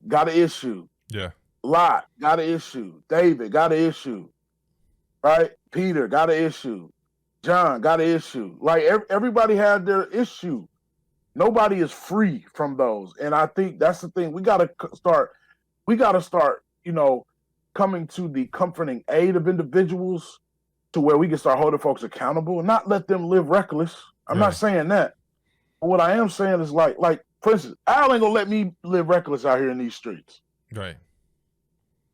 Got an issue. Yeah. Lot got an issue. David got an issue. Right? Peter got an issue. John got an issue. Like everybody had their issue. Nobody is free from those. And I think that's the thing. We gotta start, you know, coming to the comforting aid of individuals to where we can start holding folks accountable and not let them live reckless. I'm not saying that. But what I am saying is like, for instance, Al ain't gonna let me live reckless out here in these streets. Right.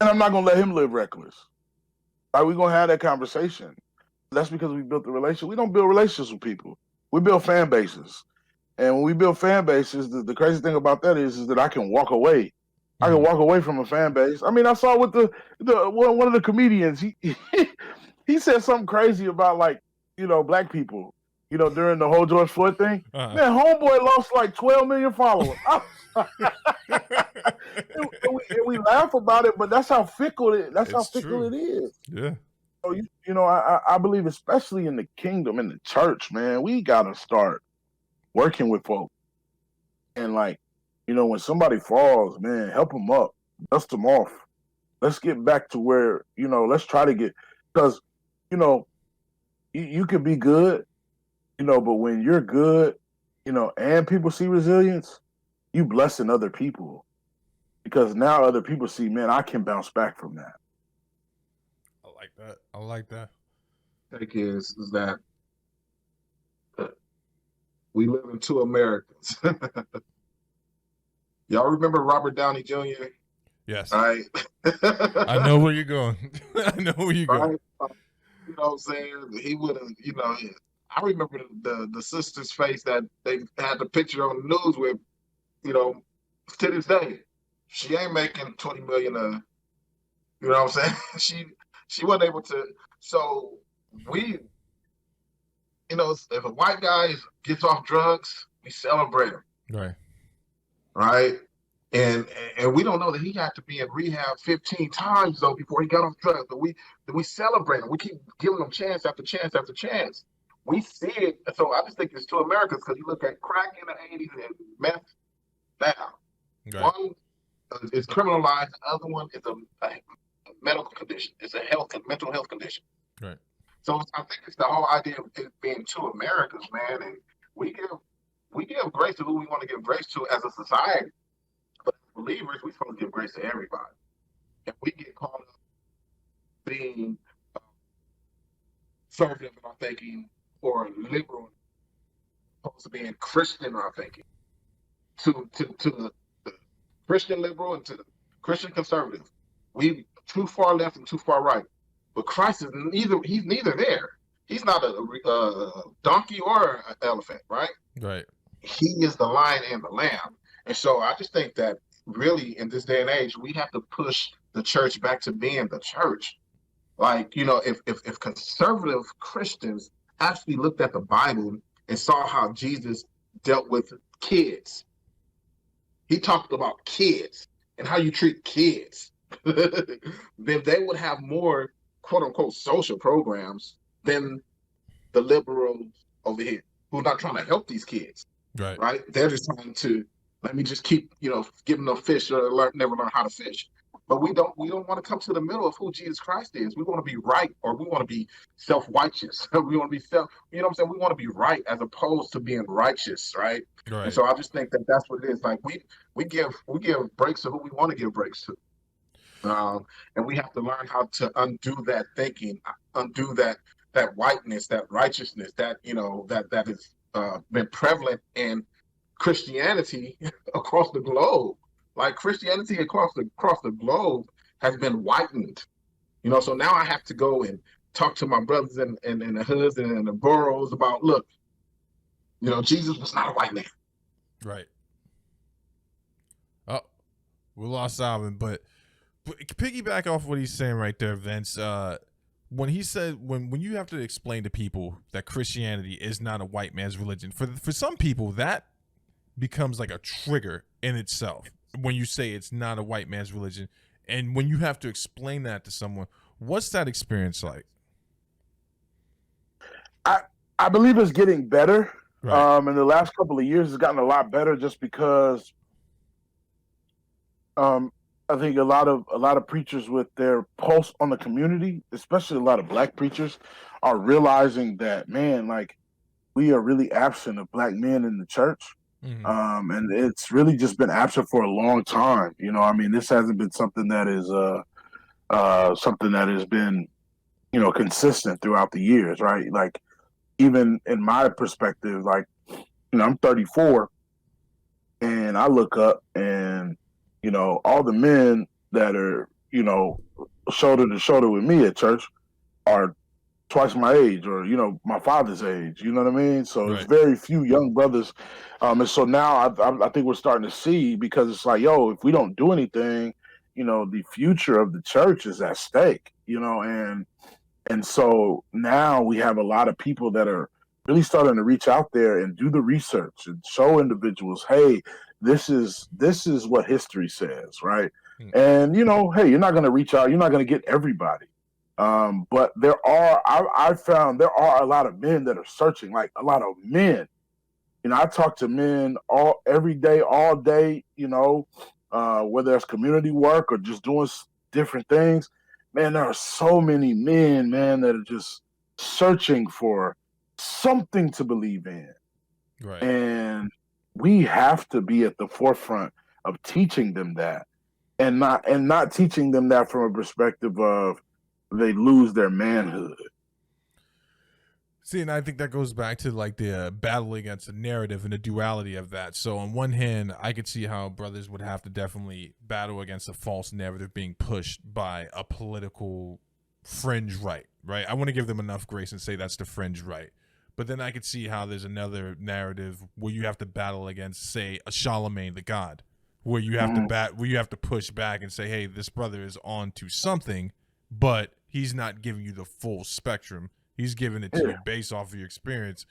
And I'm not gonna let him live reckless. Like, we're gonna have that conversation. That's because we built the relationship. We don't build relationships with people. We build fan bases. And when we build fan bases, the crazy thing about that is that I can walk away. I can walk away from a fan base. I mean, I saw with the one of the comedians, he said something crazy about, like, you know, black people, you know, during the whole George Floyd thing. Man, homeboy lost like 12 million followers. and we laugh about it, but that's how fickle it. That's how fickle it is. Yeah. So you know, I believe, especially in the kingdom, in the church, man, we gotta start working with folks. And like, you know, when somebody falls, man, help them up, dust them off. Let's get back to where, you know, let's try to get, because, you know, you could be good, But when you're good, and people see resilience, you blessing other people because now other people see, man, I can bounce back from that. I like that. I like that. Take is that we live in two Americas. Y'all remember Robert Downey Jr.? Yes. Right. I know where you're going. I know where you're going. Right. You know what I'm saying? He would have, I remember the sister's face that they had the picture on the news with, to this day. She ain't making 20 million you know what I'm saying? she wasn't able to. So we, if a white guy gets off drugs, we celebrate him. Right. Right. And we don't know that he had to be in rehab 15 times though before he got off drugs. But we celebrate him. We keep giving him chance after chance after chance. We see it. So I just think it's two Americas because you look at crack in the 80s and meth now. Right. One is criminalized. The other one is a medical condition. It's a mental health condition. Right. So I think it's the whole idea of it being two Americas, man. And we give grace to who we want to give grace to as a society. But as believers, we're supposed to give grace to everybody. If we get caught up being conservative in our thinking or liberal, opposed to being Christian in our thinking, to the Christian liberal and to the Christian conservative, we too far left and too far right. But Christ is he's neither there. He's not a donkey or an elephant, right? Right. He is the lion and the lamb. And so I just think that really in this day and age, we have to push the church back to being the church. Like, if conservative Christians actually looked at the Bible and saw how Jesus dealt with kids, he talked about kids and how you treat kids, then they would have more quote unquote social programs than the liberals over here who's not trying to help these kids. Right. Right. They're just trying to let me just keep, giving them fish or never learn how to fish. But we don't want to come to the middle of who Jesus Christ is. We want to be right, or we want to be self-righteous. We want to be you know what I'm saying? We want to be right as opposed to being righteous, right? Right. And so I just think that that's what it is. Like we give breaks to who we want to give breaks to. And we have to learn how to undo that thinking, undo that whiteness, that righteousness, that that has been prevalent in Christianity across the globe. Like Christianity across the globe has been whitened. So now I have to go and talk to my brothers and the hoods and the boroughs about, look, Jesus was not a white man. Right. Oh, we lost Alvin, but piggyback off what he's saying right there, Vince. When he said when you have to explain to people that Christianity is not a white man's religion, for some people that becomes like a trigger in itself. When you say it's not a white man's religion, and when you have to explain that to someone, what's that experience like? I believe it's getting better. Right. In the last couple of years, it's gotten a lot better just because I think a lot of preachers with their pulse on the community, especially a lot of black preachers, are realizing that, man, like we are really absent of black men in the church. Mm-hmm. And it's really just been absent for a long time. This hasn't been something that is something that has been, consistent throughout the years, right? Like even in my perspective, like, I'm 34 and I look up and, all the men that are, shoulder to shoulder with me at church are twice my age or, my father's age, you know what I mean? So Right. There's very few young brothers. And so now I think we're starting to see, because it's like, if we don't do anything, the future of the church is at stake, and so now we have a lot of people that are really starting to reach out there and do the research and show individuals, hey, this is what history says, right? Mm-hmm. And hey, you're not going to reach out, you're not going to get everybody. But I found there are a lot of men that are searching, like a lot of men. I talk to men every day, all day, whether it's community work or just doing different things. Man, there are so many men, man, that are just searching for something to believe in. Right. And we have to be at the forefront of teaching them that, and not teaching them that from a perspective of they lose their manhood. See, and I think that goes back to like the battle against the narrative and the duality of that. So on one hand, I could see how brothers would have to definitely battle against a false narrative being pushed by a political fringe right? I want to give them enough grace and say that's the fringe right. But then I could see how there's another narrative where you have to battle against, say, a Charlemagne the God, where you have where you have to push back and say, hey, this brother is on to something, but he's not giving you the full spectrum. He's giving it to you based off of your experience.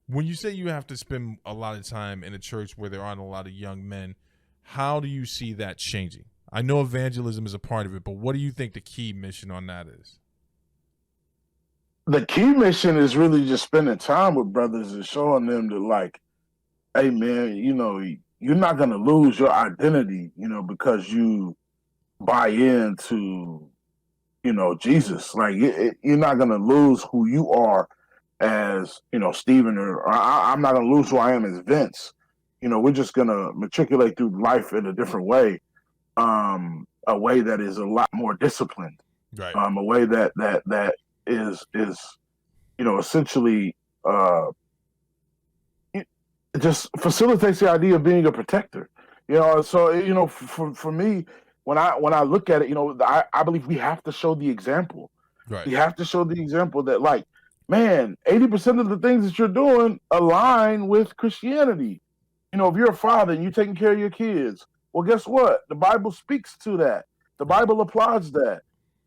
When you say you have to spend a lot of time in a church where there aren't a lot of young men, how do you see that changing? I know evangelism is a part of it, but what do you think the key mission on that is? The key mission is really just spending time with brothers and showing them that, like, hey, man, you're not going to lose your identity, because you buy into Jesus. Like, you're not going to lose who you are as, Stephen, or I'm not going to lose who I am as Vince. We're just going to matriculate through life in a different way, a way that is a lot more disciplined, right? A way that is essentially it just facilitates the idea of being a protector. So for me, when I look at it, I believe we have to show the example. Right. We have to show the example that, like, man, 80% of the things that you're doing align with Christianity. If you're a father and you're taking care of your kids, well, guess what? The Bible speaks to that. The Bible applies that.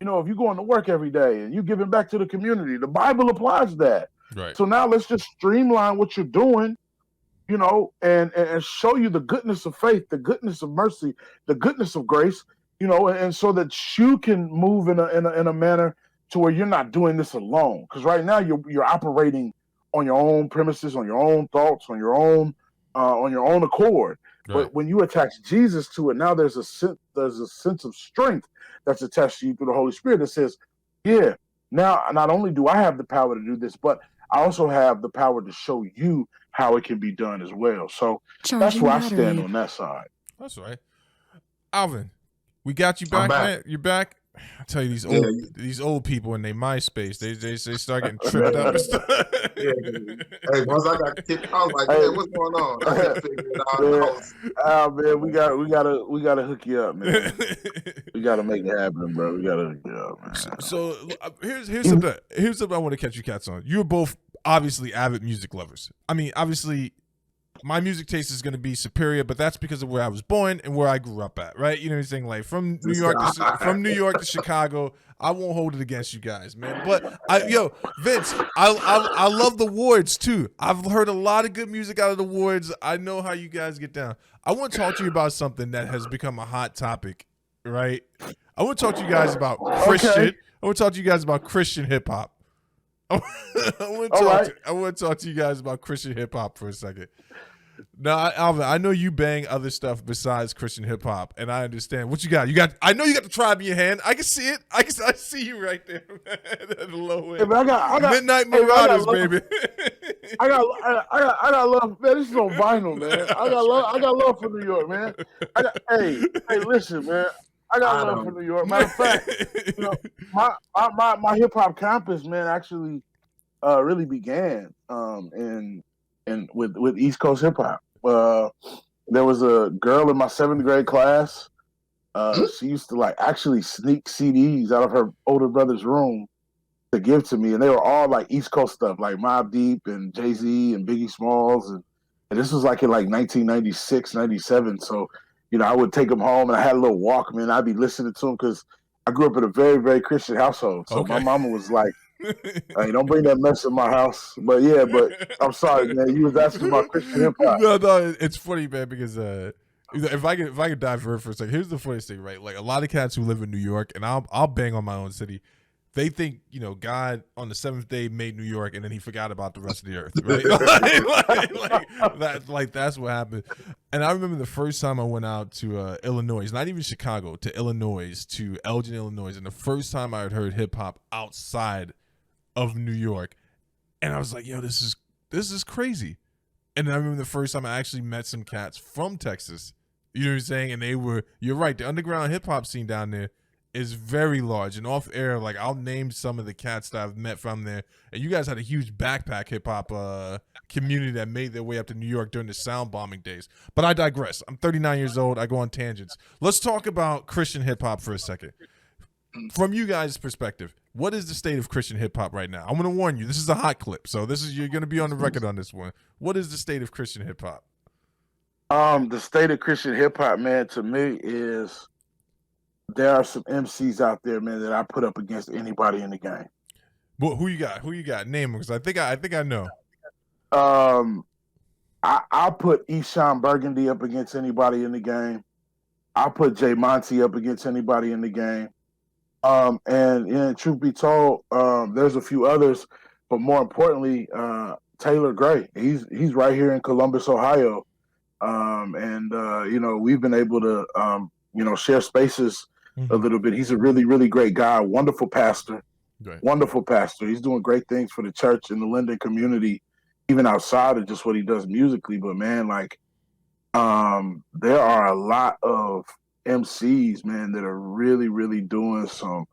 If you're going to work every day and you're giving back to the community, the Bible applies that. Right. So now let's just streamline what you're doing, and show you the goodness of faith, the goodness of mercy, the goodness of grace, and so that you can move in a manner to where you're not doing this alone. Because right now you're operating on your own premises, on your own thoughts, on your own accord. Right. But when you attach Jesus to it, now there's a sense of strength that's attached to you through the Holy Spirit that says, yeah, now not only do I have the power to do this, but I also have the power to show you how it can be done as well. So that's where I stand on that side. That's right. Alvin, we got you back, man. You're back. I tell you, these old people in their MySpace, they start getting tripped up and stuff. Hey, once I got kicked, I was like, man, what's going on? I had to figure it out. Man, we gotta hook you up, man. We gotta make it happen, bro. We gotta hook you up, man. So here's something I want to catch you cats on. You're both obviously avid music lovers. I mean, obviously, my music taste is going to be superior, but that's because of where I was born and where I grew up at, right? You know what I'm saying? Like from New York to Chicago, I won't hold it against you guys, man. But Vince, I love the wards too. I've heard a lot of good music out of the wards. I know how you guys get down. I want to talk to you about something that has become a hot topic, right? I want to talk to you guys about Christian. Okay. I want to talk to you guys about Christian hip hop. I want to talk to you guys about Christian hip hop for a second. Now, Alvin, I know you bang other stuff besides Christian hip hop, and I understand what you got. I know you got the tribe in your hand. I can see it. I see you right there, man, at the low end. Hey, I got Midnight Marauders, baby. I got love, man. This is on vinyl, man. I got love for New York, man. Hey, listen, man. I got love for New York. Matter of fact, my hip hop campus, man, actually really began with East Coast hip hop. There was a girl in my 7th grade class. She used to actually sneak CDs out of her older brother's room to give to me, and they were all like East Coast stuff, like Mobb Deep and Jay-Z and Biggie Smalls, and this was like in 1996, 97. So I would take them home, and I had a little Walkman. I'd be listening to them because I grew up in a very, very Christian household. So my mama was like, hey, don't bring that mess in my house. But I'm sorry, man. You was asking about Christian hip hop. No, it's funny, man, because if I could dive for a second, here's the funniest thing, right? Like a lot of cats who live in New York, and I'll bang on my own city. They think God on the 7th day made New York, and then He forgot about the rest of the earth, right? That's what happened. And I remember the first time I went out to Illinois, not even Chicago, to Illinois, to Elgin, Illinois, and the first time I had heard hip hop outside of New York, And I was like, yo, this is crazy. And I remember the first time I actually met some cats from Texas. You know what I'm saying? And you're right, the underground hip hop scene down there is very large. And off air, like I'll name some of the cats that I've met from there. And you guys had a huge backpack hip hop community that made their way up to New York during the sound bombing days. But I digress. I'm 39 years old. I go on tangents. Let's talk about Christian hip hop for a second. From you guys' perspective, what is the state of Christian hip hop right now? I'm going to warn you, this is a hot clip, so you're going to be on the record on this one. What is the state of Christian hip hop? The state of Christian hip hop, man, to me is there are some MCs out there, man, that I put up against anybody in the game. Well, who you got? Who you got? Name them, because I think I know. I'll put Eshawn Burgundy up against anybody in the game. I'll put Jay Monty up against anybody in the game. And truth be told, there's a few others, but more importantly, Taylor Gray. He's right here in Columbus, Ohio. We've been able to, share spaces a little bit. He's a really, really great guy, wonderful pastor, wonderful pastor. He's doing great things for the church and the Linden community, even outside of just what he does musically. But man, there are a lot of MCs, man, that are really, really doing some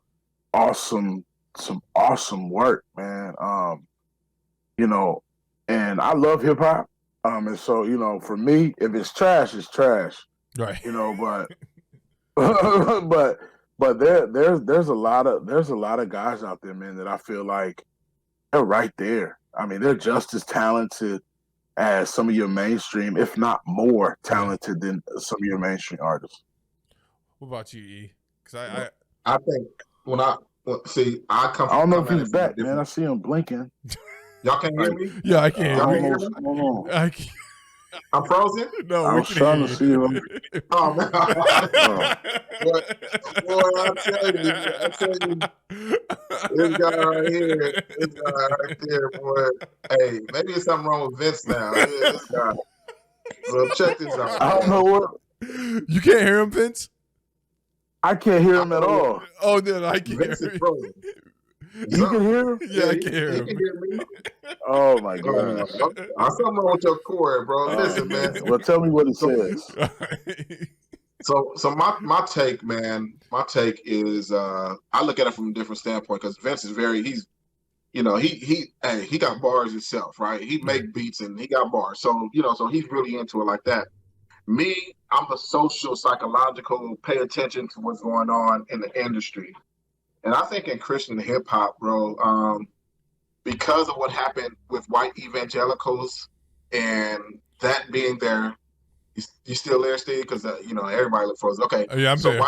awesome work, man. And I love hip hop. And so, for me, if it's trash, it's trash. Right. But there's a lot of guys out there, man, that I feel like they're right there. I mean, they're just as talented as some of your mainstream, if not more talented than some of your mainstream artists. What about you, E? Because I think I don't know if he's back, man. I see him blinking. Y'all can't hear me? Yeah, I can't. Y'all can hear me? I can't. I'm frozen? No, I was trying to see him. Oh, man. Boy, I tell you, this guy right there, boy. Hey, maybe it's something wrong with Vince now. This guy. Well, check this out. I don't know what. You can't hear him, Vince? I can't hear him at all. Oh, no, I can't Vince hear is him. frozen. You can hear him? Yeah, I can hear him. He can hear me. Oh my god! I'm something wrong with your cord, bro. Listen, man. Well, tell me what it says. So my take, man. My take is I look at it from a different standpoint because Vince is he got bars himself, right? He make beats and he got bars, so he's really into it like that. Me, I'm the social, psychological, pay attention to what's going on in the industry. And I think in Christian hip hop, bro, because of what happened with white evangelicals and that being there, you still there, Steve? Because everybody look frozen. Okay, yeah, I'm so there.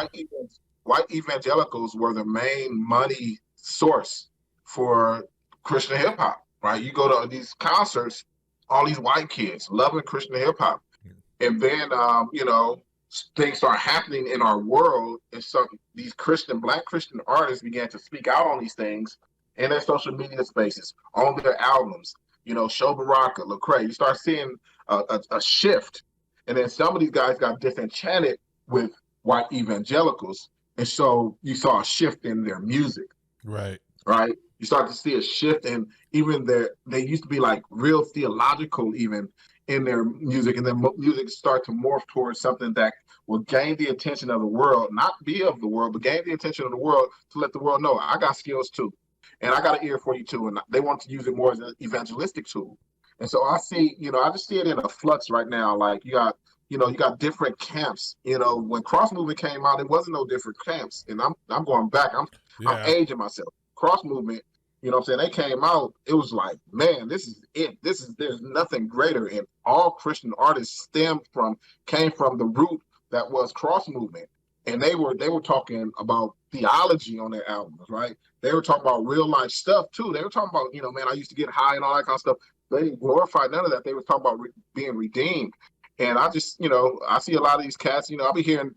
White evangelicals were the main money source for Christian hip hop, right? You go to these concerts, all these white kids loving Christian hip hop, and then things start happening in our world, and so these Black Christian artists began to speak out on these things in their social media spaces, on their albums. Show Baraka, Lecrae. You start seeing a shift, and then some of these guys got disenchanted with white evangelicals, and so you saw a shift in their music. Right. You start to see a shift in even they used to be like real theological even in their music, and then music start to morph towards something that will gain the attention of the world, not be of the world, but gain the attention of the world to let the world know I got skills too, and I got an ear for you too, and they want to use it more as an evangelistic tool. And so I see, I just see it in a flux right now. Like you got different camps. When Cross Movement came out, it wasn't no different camps, and I'm going back. I'm aging myself. Cross Movement. They came out, it was like, man, this is it. There's nothing greater. And all Christian artists came from the root that was Cross Movement. And they were talking about theology on their albums, right? They were talking about real life stuff too. They were talking about, man, I used to get high and all that kind of stuff. They didn't glorify none of that. They were talking about being redeemed. And I just, I see a lot of these cats, I'll be hearing,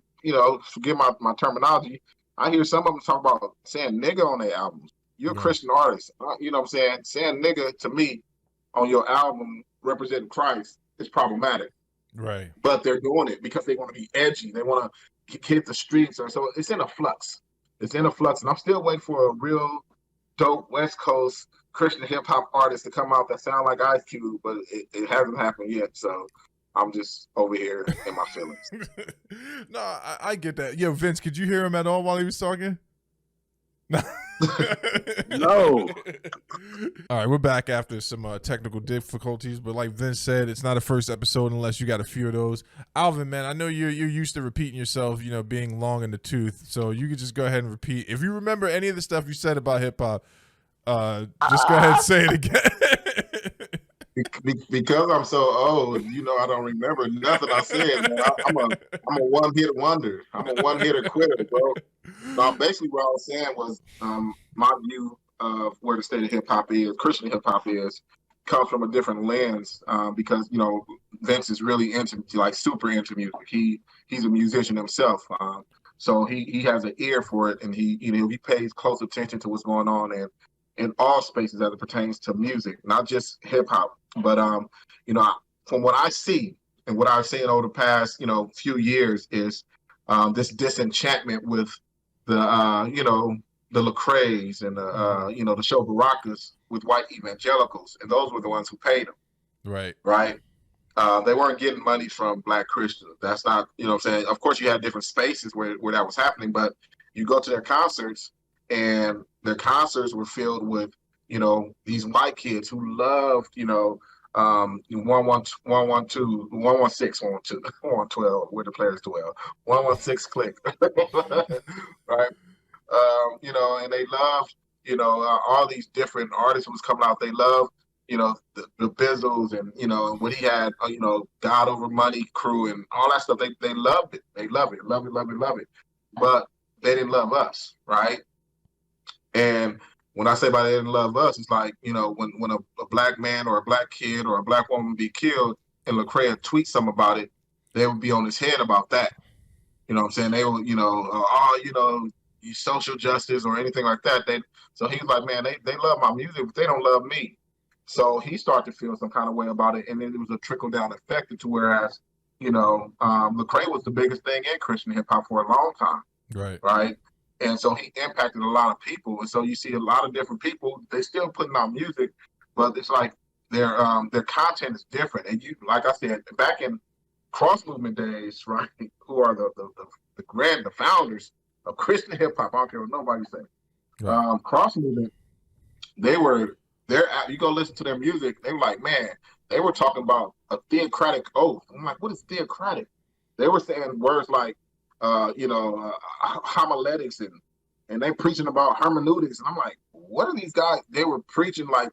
forgive my terminology. I hear some of them talk about saying nigga on their albums. You're a Christian artist. You know what I'm saying? Saying nigga to me on your album representing Christ is problematic. Right. But they're doing it because they want to be edgy. They want to hit the streets. So it's in a flux. And I'm still waiting for a real dope West Coast Christian hip hop artists to come out that sound like Ice Cube, but it hasn't happened yet. So I'm just over here in my feelings. No, I get that. Yo, Vince, could you hear him at all while he was talking? No. No. All right, we're back after some technical difficulties, but like Vince said, it's not a first episode unless you got a few of those. Alvin, man, I know you're used to repeating yourself, you know, being long in the tooth, so you could just go ahead and repeat. If you remember any of the stuff you said about hip hop, just go ahead and say it again. Because I'm so old, you know, I don't remember nothing I said, man. I'm a one hit wonder. I'm a one hitter quitter, bro. No, basically what I was saying was my view of where the state of hip hop is, Christian hip hop is, comes from a different lens because you know Vince is really into like super into music. He's a musician himself, so he has an ear for it, and he pays close attention to what's going on in all spaces as it pertains to music, not just hip hop. But you know, from what I see and what I've seen over the past few years is this disenchantment with the the Lecrae's and the show Baracas with white evangelicals, and those were the ones who paid them. Right. Right. They weren't getting money from black Christians. That's not, what I'm saying. Of course, you had different spaces where that was happening, but you go to their concerts, and their concerts were filled with, these white kids who loved, 112, 116, 112, where the players dwell, 116 click, right? And they loved, all these different artists who was coming out. They loved, the Bizzles and, what he had, God Over Money crew and all that stuff. They loved it. They love it, love it, love it, love it. But they didn't love us, right? And when I say by they didn't love us, it's like, when a black man or a black kid or a black woman be killed and Lecrae tweet something about it, they would be on his head about that. You know what I'm saying? They would, you social justice or anything like that. So he was like, man, they love my music, but they don't love me. So he started to feel some kind of way about it. And then it was a trickle down effect to whereas, Lecrae was the biggest thing in Christian hip hop for a long time. Right. Right. And so he impacted a lot of people. And so you see a lot of different people, they still putting out music, but it's like their content is different. And you, like I said, back in cross movement days, right, who are the founders of Christian hip hop, I don't care what nobody say. Right. Cross movement, you go listen to their music, they were like, man, they were talking about a theocratic oath. I'm like, what is theocratic? They were saying words like, homiletics and they preaching about hermeneutics, and I'm like, what are these guys? They were preaching like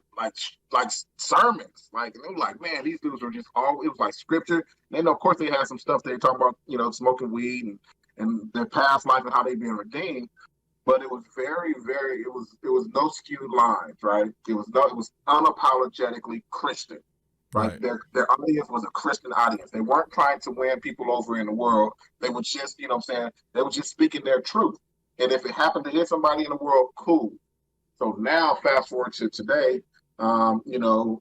sermons, like, and they were like, man, these dudes were just it was like scripture. And then of course they had some stuff they talking about, smoking weed and their past life and how they've been redeemed. But it was very, very, it was no skewed lines, right? It was unapologetically Christian. Right. Their audience was a Christian audience. They weren't trying to win people over in the world. They were just, they were just speaking their truth. And if it happened to hit somebody in the world, cool. So now fast forward to today, and I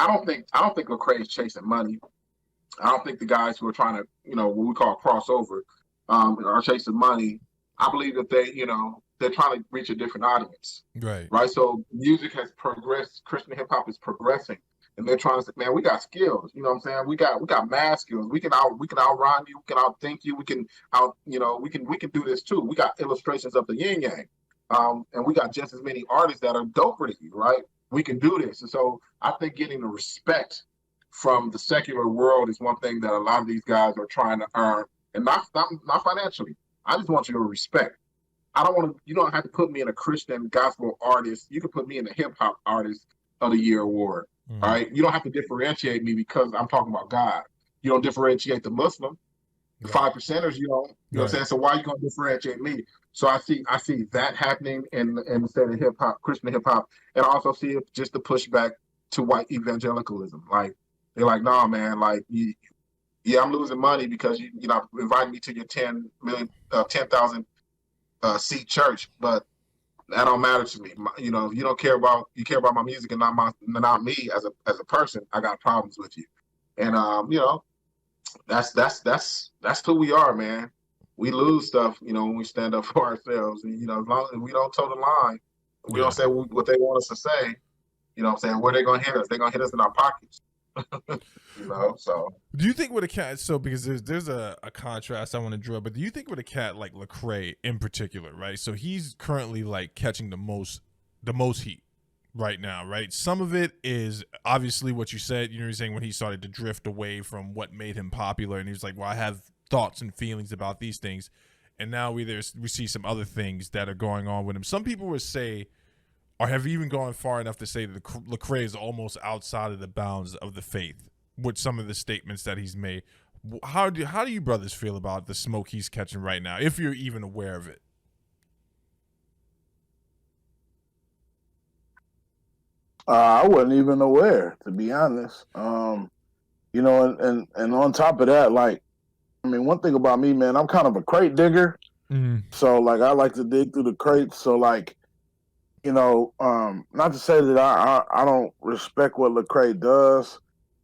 don't think Lecrae is chasing money. I don't think the guys who are trying to, what we call crossover, are chasing money. I believe that they're trying to reach a different audience. Right. Right. So music has progressed. Christian hip hop is progressing. And they're trying to say, man, we got skills. You know what I'm saying? We got mad skills. We can outrun you. We can outthink you. We can we can do this too. We got illustrations of the yin yang, and we got just as many artists that are doper than you, right? We can do this. And so I think getting the respect from the secular world is one thing that a lot of these guys are trying to earn, and not financially. I just want you to respect. You don't have to put me in a Christian gospel artist. You can put me in the hip hop artist of the year award. Mm-hmm. All right. You don't have to differentiate me because I'm talking about God. You don't differentiate the Muslim, the 5%ers, you know what I'm saying? So why are you gonna differentiate me? So I see that happening in the state of hip hop, Christian hip hop, and I also see it just the pushback to white evangelicalism. Like they're like, nah, man, like I'm losing money because you invited me to your 10,000 seat church, but that don't matter to me. You care about my music and not me as a person. I got problems with you, and that's who we are, man. We lose stuff, when we stand up for ourselves, and as long as we don't toe the line, We don't say what they want us to say. You know what I'm saying? Where they gonna hit us? They're gonna hit us in our pockets. You know, so do you think with a cat? So because there's a contrast I want to draw, but do you think with a cat like Lecrae in particular, right? So he's currently like catching the most heat right now, right? Some of it is obviously what you said. You know, you're saying when he started to drift away from what made him popular, and he was like, "Well, I have thoughts and feelings about these things," and now we see some other things that are going on with him. Some people would say, or have even gone far enough to say that Lecrae is almost outside of the bounds of the faith with some of the statements that he's made. How do you brothers feel about the smoke he's catching right now, if you're even aware of it? I wasn't even aware, to be honest. You know, and on top of that, like, I mean, one thing about me, man, I'm kind of a crate digger. Mm-hmm. So like I like to dig through the crates. So like, you know, not to say that I don't respect what Lecrae does.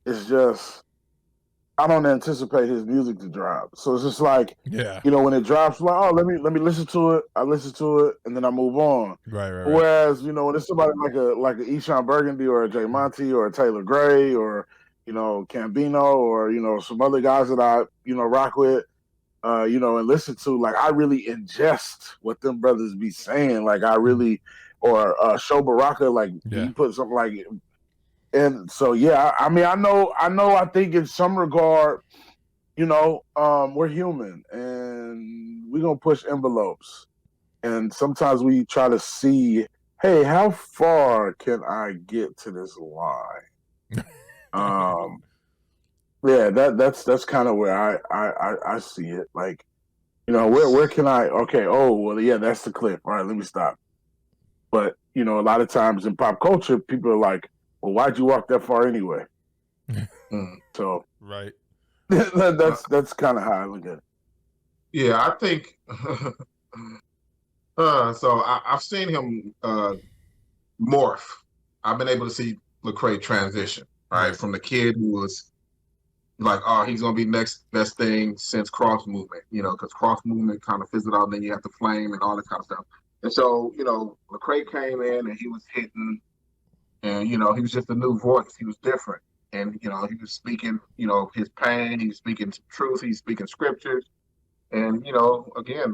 It's just I don't anticipate his music to drop. So it's just like, Yeah. you know, when it drops, like, oh, let me listen to it. I listen to it, and then I move on. Right. Whereas, you know, when it's somebody like a Eshawn Burgundy or a Jay Monty or a Taylor Gray or, you know, Cambino or, you know, some other guys that I, you know, rock with, you know, and listen to, like, I really ingest what them brothers be saying. Like, I really, or Show Baraka, like, you put something like, and so, yeah, I mean, I think in some regard, you know, we're human and we're going to push envelopes. And sometimes we try to see, hey, how far can I get to this line? Yeah, that's kind of where I see it. Like, you know, where can I? Okay, oh well, yeah, that's the clip. All right, let me stop. But you know, a lot of times in pop culture, people are like, well, why'd you walk that far anyway? So right, that's kind of how I look at it. Yeah, I think. So I've seen him morph. I've been able to see Lecrae transition, right, from the kid who was like, oh, he's gonna be next best thing since cross movement, you know, because cross movement kind of fizzled out, and then you have the flame and all that kind of stuff. And so, you know, Lecrae came in and he was hitting, and you know, he was just a new voice. He was different, and you know, he was speaking, you know, his pain. He was speaking truth. He's speaking scriptures, and you know, again,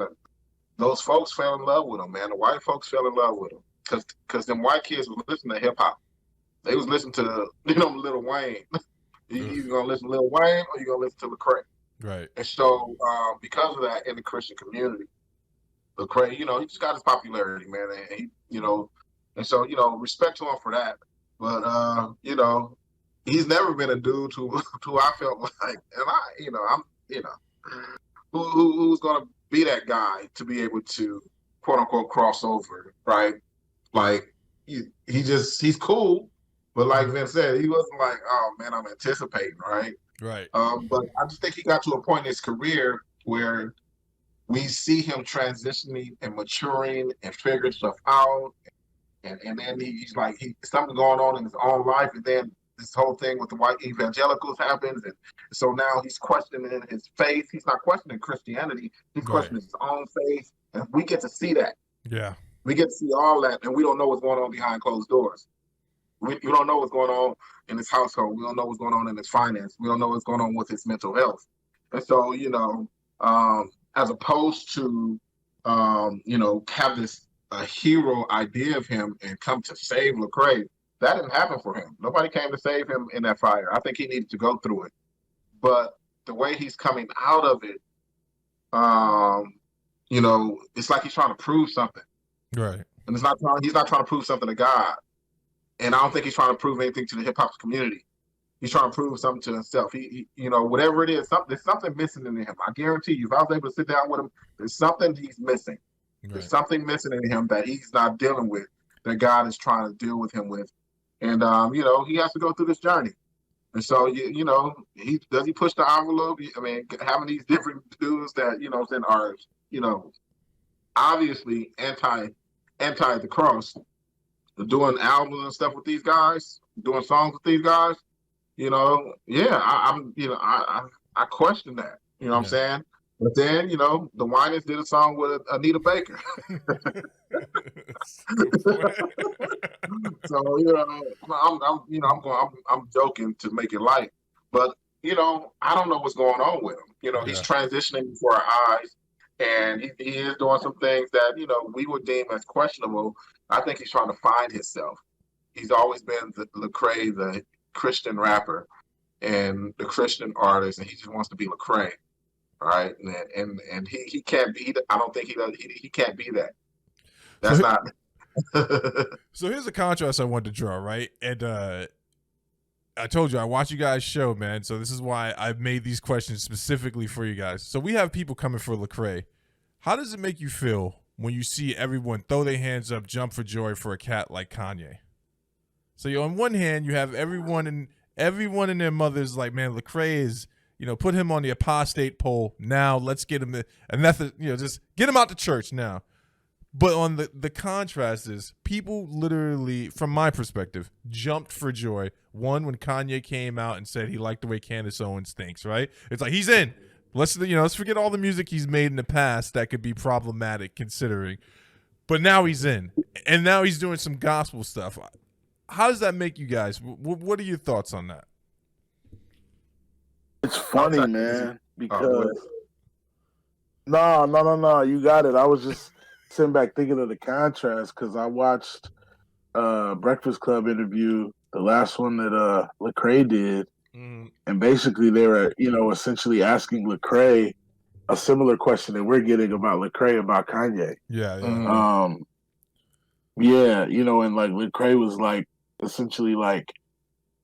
those folks fell in love with him, man. The white folks fell in love with him because them white kids was listening to hip hop. They was listening to, you know, Lil Wayne. You either gonna listen to Lil Wayne or you gonna listen to Lecrae. right. And so because of that, in the Christian community, Lecrae, you know, he just got his popularity, man. And he, you know, and so, you know, respect to him for that. But you know, he's never been a dude who I felt like, and I'm, you know, who's gonna be that guy to be able to quote unquote cross over, right? Like he's cool, but like Vince said, he wasn't like, oh man, I'm anticipating, right? Right. But I just think he got to a point in his career where we see him transitioning and maturing and figuring stuff out, and then he's like something going on in his own life, and then this whole thing with the white evangelicals happens, and so now he's questioning his faith. He's not questioning Christianity. He's questioning his own faith, and we get to see that. Yeah. We get to see all that, and we don't know what's going on behind closed doors. We don't know what's going on in his household. We don't know what's going on in his finance. We don't know what's going on with his mental health. And so, you know, as opposed to, you know, have this hero idea of him and come to save Lecrae, that didn't happen for him. Nobody came to save him in that fire. I think he needed to go through it. But the way he's coming out of it, you know, it's like he's trying to prove something. Right. And he's not trying to prove something to God. And I don't think he's trying to prove anything to the hip hop community. He's trying to prove something to himself. He you know, whatever it is, there's something missing in him. I guarantee you, if I was able to sit down with him, there's something he's missing. Right. There's something missing in him that he's not dealing with, that God is trying to deal with him with. And you know, he has to go through this journey. And so you know, he push the envelope? I mean, having these different dudes that, you know, are, you know, obviously anti the cross, doing albums and stuff with these guys, doing songs with these guys, you know, yeah, I'm, you know, I question that, you know what I'm saying? But then, you know, the Winans did a song with Anita Baker. So I'm joking to make it light, but I don't know what's going on with him. He's Yeah. transitioning before our eyes, and he is doing some things that we would deem as questionable. I think he's trying to find himself. He's always been the Lecrae, the Christian rapper and the Christian artist, and he just wants to be Lecrae, right? And he can't be. I don't think he does. He can't be that. That's not. So here's a contrast I wanted to draw, right? And I told you I watch you guys' show, man. So this is why I've made these questions specifically for you guys. So we have people coming for Lecrae. How does it make you feel when you see everyone throw their hands up, jump for joy for a cat like Kanye? So on one hand, you have everyone and their mothers like, man, Lecrae is, put him on the apostate pole now. Let's get him a method, just get him out to church now. But on the contrast is people literally, from my perspective, jumped for joy. One, when Kanye came out and said he liked the way Candace Owens thinks, right? It's like, he's in. Let's forget all the music he's made in the past that could be problematic considering. But now he's in. And now he's doing some gospel stuff. How does that make you guys? What are your thoughts on that? It's funny, man, because no, you got it. I was just sitting back thinking of the contrast because I watched Breakfast Club interview, the last one that Lecrae did, and basically they were, essentially asking Lecrae a similar question that we're getting about Lecrae about Kanye. Yeah. And like Lecrae was like essentially like,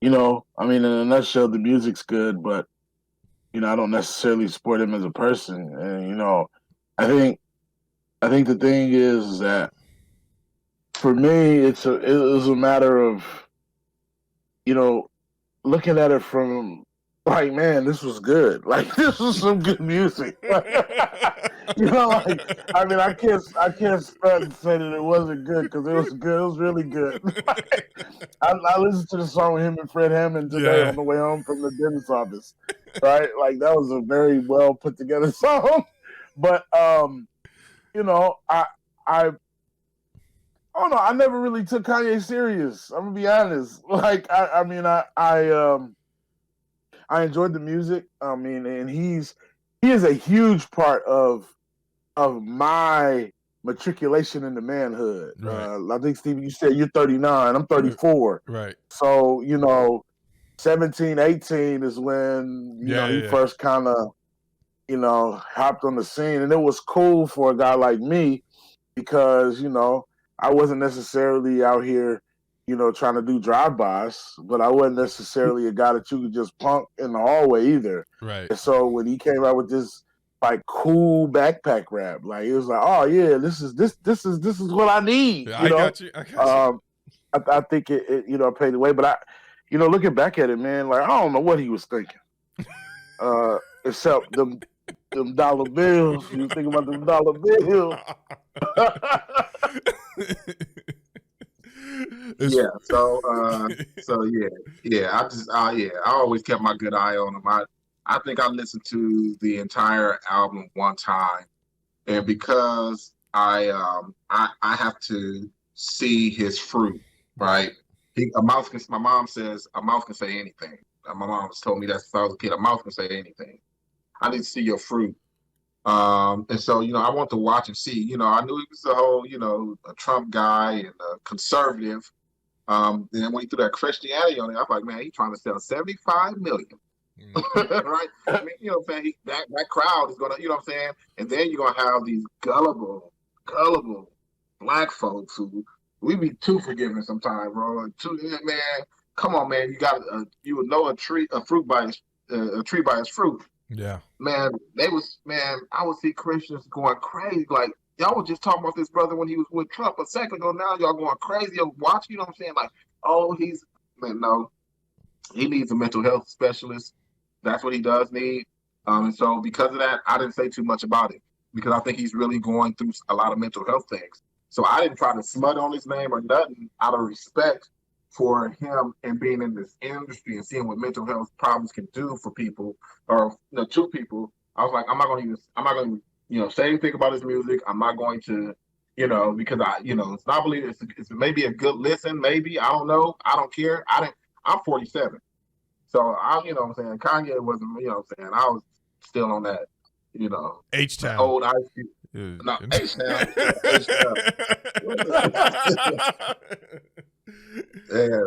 in a nutshell, the music's good, but I don't necessarily support him as a person. And I think the thing is that for me, it was a matter of looking at it from like, man, this was good. Like, this was some good music. I can't start and say that it wasn't good because it was good. It was really good. I listened to the song with him and Fred Hammond today on the way home from the dentist office. Right, like that was a very well put together song. But I don't know. I never really took Kanye serious. I'm gonna be honest. Like I enjoyed the music. I mean, and he is a huge part of my matriculation into manhood. Right. I think, Stevie, you said you're 39. I'm 34. Right. So 17, 18 is when he first kind of hopped on the scene, and it was cool for a guy like me because I wasn't necessarily out here trying to do drive-bys, but I wasn't necessarily a guy that you could just punk in the hallway either. Right. And so when he came out with this like cool backpack rap, like it was like, oh yeah, this is what I need. I got you. I think it paved the way, but looking back at it, man, like I don't know what he was thinking. Except them dollar bills. You think about them dollar bills. Yeah. I always kept my good eye on him. I think I listened to the entire album one time, and because I have to see his fruit, right? My mom says a mouth can say anything. My mom has told me that since I was a kid. A mouth can say anything. I need to see your fruit. And so, I want to watch and see. I knew he was a whole, a Trump guy and a conservative. Then when he threw that Christianity on it, I was like, man, he's trying to sell 75 million. Right? I mean, what I'm saying? That crowd is gonna, what I'm saying? And then you're gonna have these gullible black folks who we be too forgiving sometimes, bro. Man, come on, man. You would know a tree by its fruit. Yeah. Man, I would see Christians going crazy. Like, y'all was just talking about this brother when he was with Trump a second ago. Now y'all going crazy. You're watching, you know what I'm saying? Like, oh, no, he needs a mental health specialist. That's what he does need. And so because of that, I didn't say too much about it because I think he's really going through a lot of mental health things. So I didn't try to smut on his name or nothing out of respect for him and being in this industry and seeing what mental health problems can do for people or to people. I was like, I'm not going to say anything about his music. I'm not going to because it's not believe it's maybe a good listen, maybe I don't know, I don't care. I'm 47, so what I'm saying, Kanye wasn't, what I'm saying, I was still on that, that H-Town. old Ice Cube. No, H-Town, yeah, H-Town. Yeah.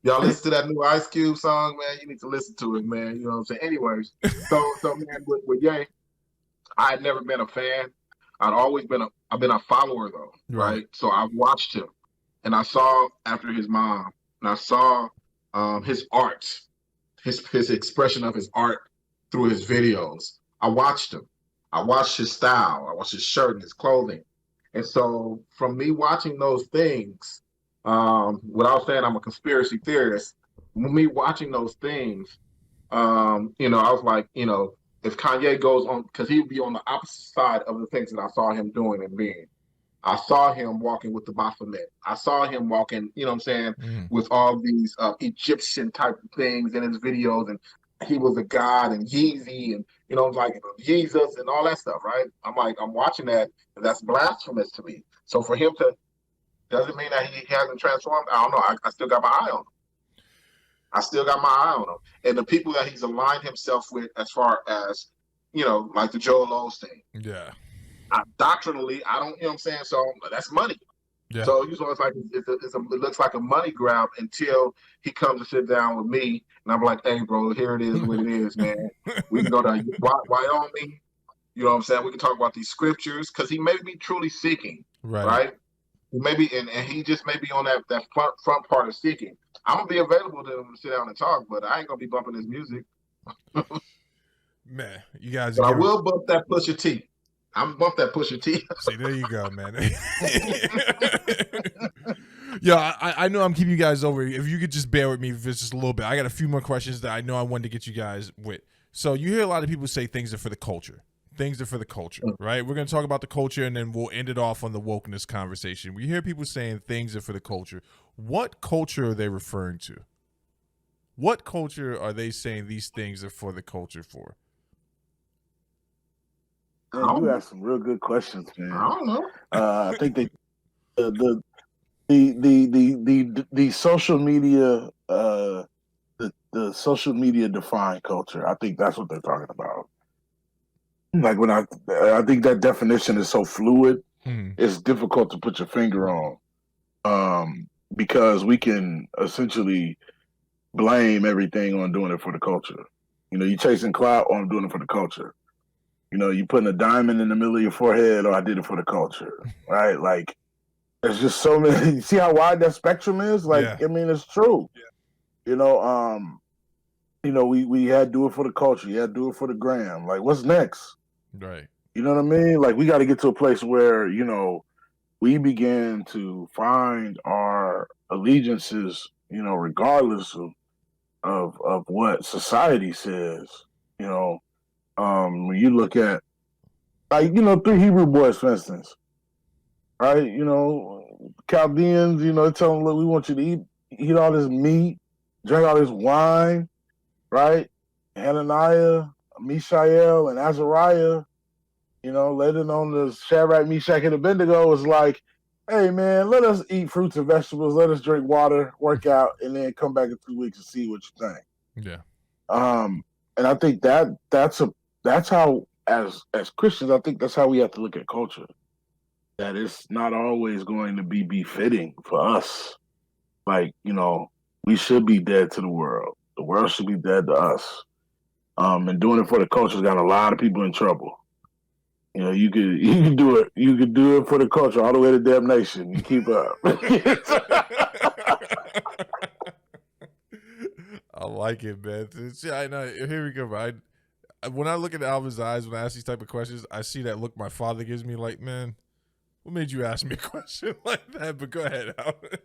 Y'all listen to that new Ice Cube song, man. You need to listen to it, man. You know what I'm saying? Anyways, so man, with Ye, I had never been a fan. I've been a follower though, right? So I watched him, and I saw after his mom, and I saw his art, his expression of his art through his videos. I watched him. I watched his style. I watched his shirt and his clothing. And so from me watching those things, without saying I'm a conspiracy theorist, me watching those things, I was like, if Kanye goes on, because he would be on the opposite side of the things that I saw him doing and being. I saw him walking with the Baphomet. I saw him walking, with all these Egyptian type of things in his videos, and he was a god and Yeezy and like Jesus and all that stuff, right? I'm like, I'm watching that, and that's blasphemous to me. So for him to doesn't mean that he hasn't transformed. I don't know. I still got my eye on him. I still got my eye on him. And the people that he's aligned himself with, as far as, like the Joel Osteen. Yeah. Doctrinally, I don't, what I'm saying? So that's money. Yeah. So it's like it looks like a money grab until he comes to sit down with me, and I'm like, hey, bro, here it is, what it is, man. We can go to Wyoming. You know what I'm saying? We can talk about these scriptures, because he may be truly seeking, right? Maybe, and he just may be on that front part of seeking. I'm gonna be available to him to sit down and talk, but I ain't gonna be bumping his music. Man, you guys. But I will bump that Pusha T. I'm gonna bump that Pusha T. See, there you go, man. Yo, I know I'm keeping you guys over. If you could just bear with me for just a little bit. I got a few more questions that I know I wanted to get you guys with. So you hear a lot of people say things are for the culture. Things are for the culture, right? We're going to talk about the culture, and then we'll end it off on the wokeness conversation. We hear people saying things are for the culture. What culture are they referring to? What culture are they saying these things are for the culture for? Man, you asked some real good questions, man. I don't know. I think the social media the social media defined culture. I think that's what they're talking about. Like when I think that definition is so fluid, it's difficult to put your finger on, because we can essentially blame everything on doing it for the culture. You chasing clout, or I'm doing it for the culture. You putting a diamond in the middle of your forehead, or I did it for the culture, right? Like, there's just so many. You see how wide that spectrum is? Like, yeah. I mean, it's true. Yeah. We had to do it for the culture. You had to do it for the gram. Like, what's next? Right. You know what I mean? Like, we got to get to a place where, we begin to find our allegiances, regardless of what society says. When you look at, like, 3 Hebrew boys, for instance, right? Chaldeans, tell them, look, we want you to eat all this meat, drink all this wine, right? Hananiah, Mishael, and Azariah, later on the Shadrach, Meshach, and Abednego was like, hey, man, let us eat fruits and vegetables, let us drink water, work out, and then come back in 2 weeks and see what you think. Yeah. And I think that's how, as Christians, I think that's how we have to look at culture. That it's not always going to be befitting for us. Like, we should be dead to the world. The world should be dead to us. And doing it for the culture's got a lot of people in trouble. You could do it. You could do it for the culture all the way to damnation. You keep up. I like it, man. See, I know. Here we go, man. When I look at Alvin's eyes when I ask these type of questions, I see that look my father gives me. Like, man, what made you ask me a question like that? But go ahead, Alvin.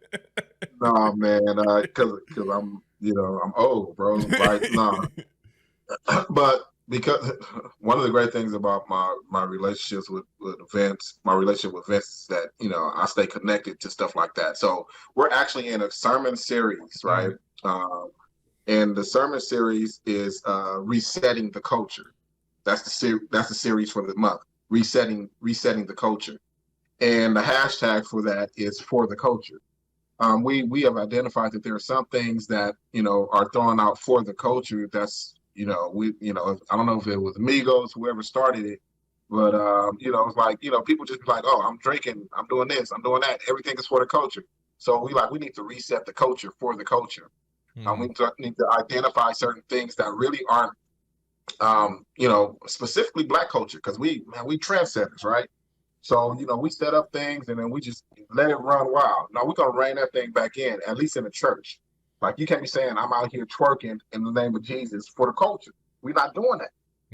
Nah, man, because I'm I'm old, bro. Right? Nah. But because one of the great things about my relationships with Vince, my relationship with Vince, is that I stay connected to stuff like that. So we're actually in a sermon series, right? And the sermon series is resetting the culture. That's the series for the month. Resetting the culture. and the hashtag for that is for the culture. We have identified that there are some things that are thrown out for the culture. That's I don't know if it was Migos, whoever started it, but it's like people just be like, oh, I'm drinking, I'm doing this, I'm doing that. Everything is for the culture. So we need to reset the culture for the culture. We need to identify certain things that really aren't specifically Black culture, because we trendsetters, right? So, we set up things and then we just let it run wild. Now we're gonna rein that thing back in, at least in the church. Like, you can't be saying I'm out here twerking in the name of Jesus for the culture. We're not doing that.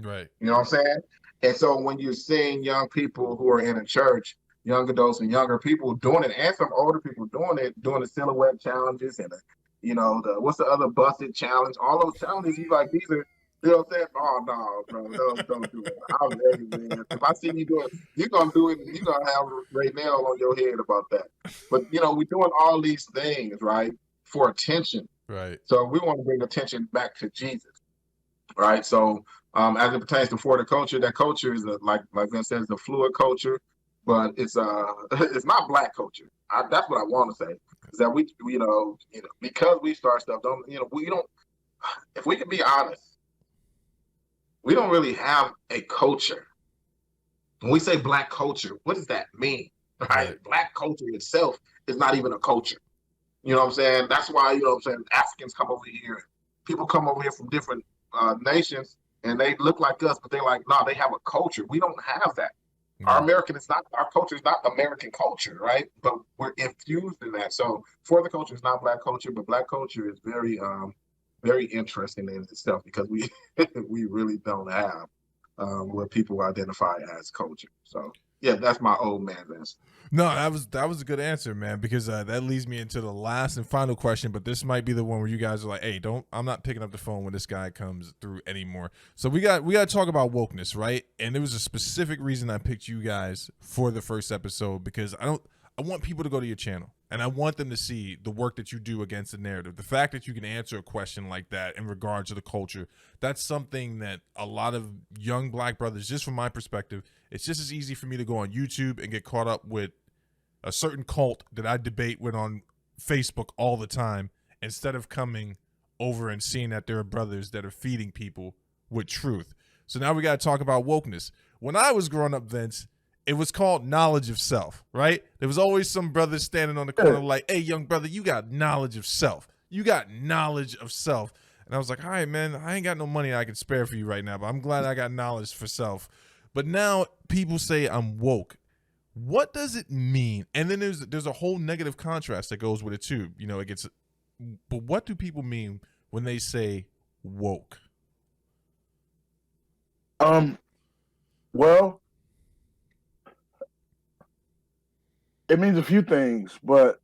Right. You know what I'm saying? And so when you're seeing young people who are in a church, young adults and younger people doing it, and some older people doing it, doing the silhouette challenges and the what's the other busted challenge? All those challenges, you like, these are, you know what I'm saying? Oh no, bro, don't do it. I'm ready, man. If I see you do it, you're gonna do it, and you're gonna have Ray nail on your head about that. But we're doing all these things, right, for attention. Right. So we want to bring attention back to Jesus, right? So as it pertains to for the culture, that culture is like Vince said, it's a fluid culture, but it's it's not Black culture. That's what I want to say. Is that we because we start stuff, we don't. If we can be honest, we don't really have a culture. When we say Black culture, what does that mean? Right? Black culture itself is not even a culture. You know what I'm saying? That's why, Africans come over here. People come over here from different nations, and they look like us, but they're like, no, they have a culture. We don't have that. Our culture is not American culture, right? But we're infused in that. So for the culture is not Black culture, but Black culture is very very interesting in itself, because we we really don't have what people identify as culture. So yeah, that's my old man answer. No, that was a good answer, man, because that leads me into the last and final question. But this might be the one where you guys are like, "Hey, I'm not picking up the phone when this guy comes through anymore." So we got to talk about wokeness, right? And there was a specific reason I picked you guys for the first episode, because I want people to go to your channel, and I want them to see the work that you do against the narrative. The fact that you can answer a question like that in regards to the culture, that's something that a lot of young Black brothers, just from my perspective, it's just as easy for me to go on YouTube and get caught up with a certain cult that I debate with on Facebook all the time, instead of coming over and seeing that there are brothers that are feeding people with truth. So now we got to talk about wokeness. When I was growing up, Vince, it was called knowledge of self, right? There was always some brother standing on the corner like, "Hey, young brother, you got knowledge of self. You got knowledge of self." And I was like, "All right, man, I ain't got no money I can spare for you right now, but I'm glad I got knowledge for self." But now people say I'm woke. What does it mean? And then there's a whole negative contrast that goes with it too. But what do people mean when they say woke? Well, it means a few things, but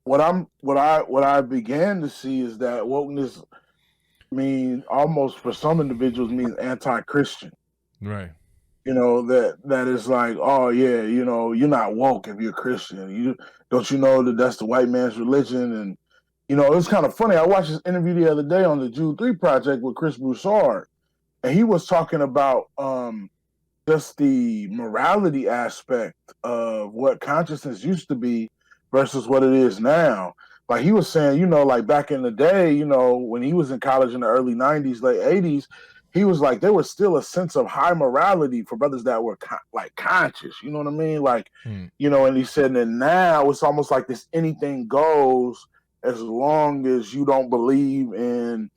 what I began to see is that wokeness mean almost, for some individuals, means anti-Christian. Right. That is like, oh yeah, you're not woke if you're Christian. You know that's the white man's religion. And it was kind of funny. I watched this interview the other day on the Jude 3 Project with Chris Broussard, and he was talking about just the morality aspect of what consciousness used to be versus what it is now. Like he was saying, like back in the day, when he was in college in the early 90s, late 80s, he was like, there was still a sense of high morality for brothers that were conscious, you know what I mean? Like, and he said that now it's almost like this anything goes as long as you don't believe in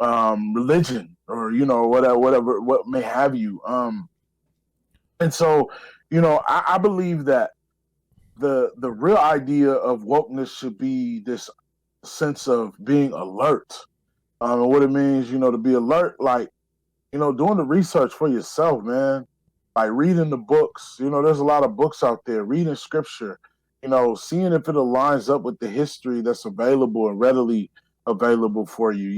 religion or, whatever, what may have you. And so, I believe that the real idea of wokeness should be this sense of being alert. And what it means, to be alert, like, doing the research for yourself, man. Like reading the books, there's a lot of books out there, reading scripture, seeing if it aligns up with the history that's available and readily available for you.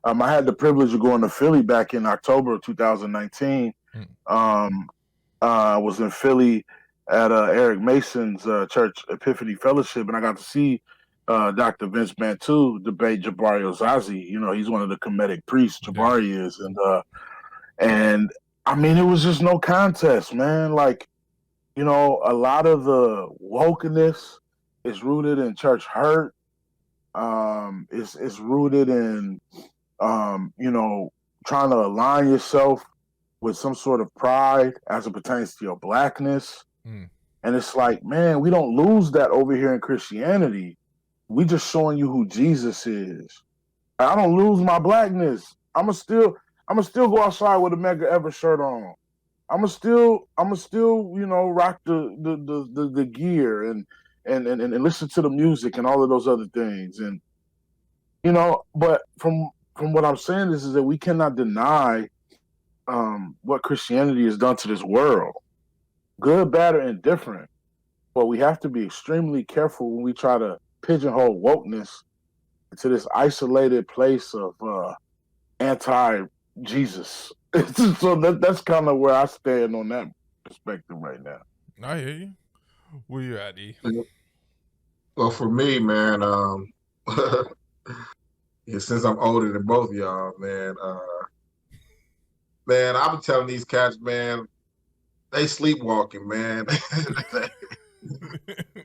I had the privilege of going to Philly back in October of 2019. I was in Philly at Eric Mason's church Epiphany Fellowship, and I got to see Dr. Vince Bantu debate Jabari Ozazi. He's one of the Kemetic priests, Jabari is. And I mean, it was just no contest, man. Like, You know, a lot of the wokeness is rooted in church hurt. It's rooted in you know, trying to align yourself with some sort of pride as it pertains to your blackness. Mm. And it's like, man, we don't lose that over here in Christianity. We just showing you who Jesus is. I don't lose my blackness. I'ma still go outside with a Mega Ever shirt on. I'ma still, you know, rock the gear and listen to the music and all of those other things. And you know, but from what I'm saying is that we cannot deny what Christianity has done to this world, good, bad, or indifferent. But we have to be extremely careful when we try to pigeonhole wokeness into this isolated place of anti Jesus. So that's kind of where I stand on that perspective right now. I hear you. Where you at, E? Well, for me, man, yeah, since I'm older than both of y'all, man, I've been telling these cats, man, they sleepwalking, man.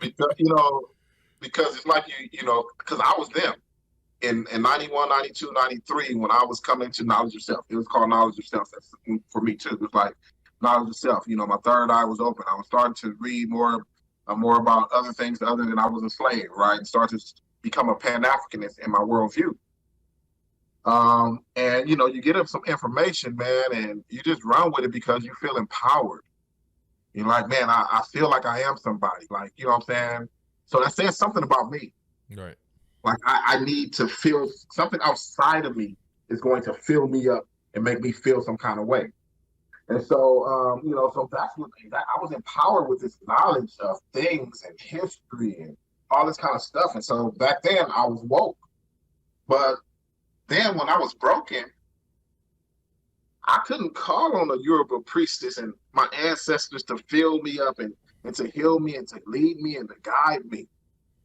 because, because it's like because I was them in 91, 92, 93 when I was coming to knowledge of self. It was called knowledge of self. That's for me too. It was like knowledge of self. My third eye was open. I was starting to read more about other things other than I was a slave, right? And start to become a Pan-Africanist in my worldview. And you get up some information, man, and you just run with it because you feel empowered. You're like, man, I feel like I am somebody. Like, you know what I'm saying? So that says something about me. Right. Like I need to feel something outside of me is going to fill me up and make me feel some kind of way. And so, so that's what I was empowered with this knowledge of things and history and all this kind of stuff. And so back then I was woke. But then when I was broken, I couldn't call on a Yoruba priestess and my ancestors to fill me up and to heal me and to lead me and to guide me.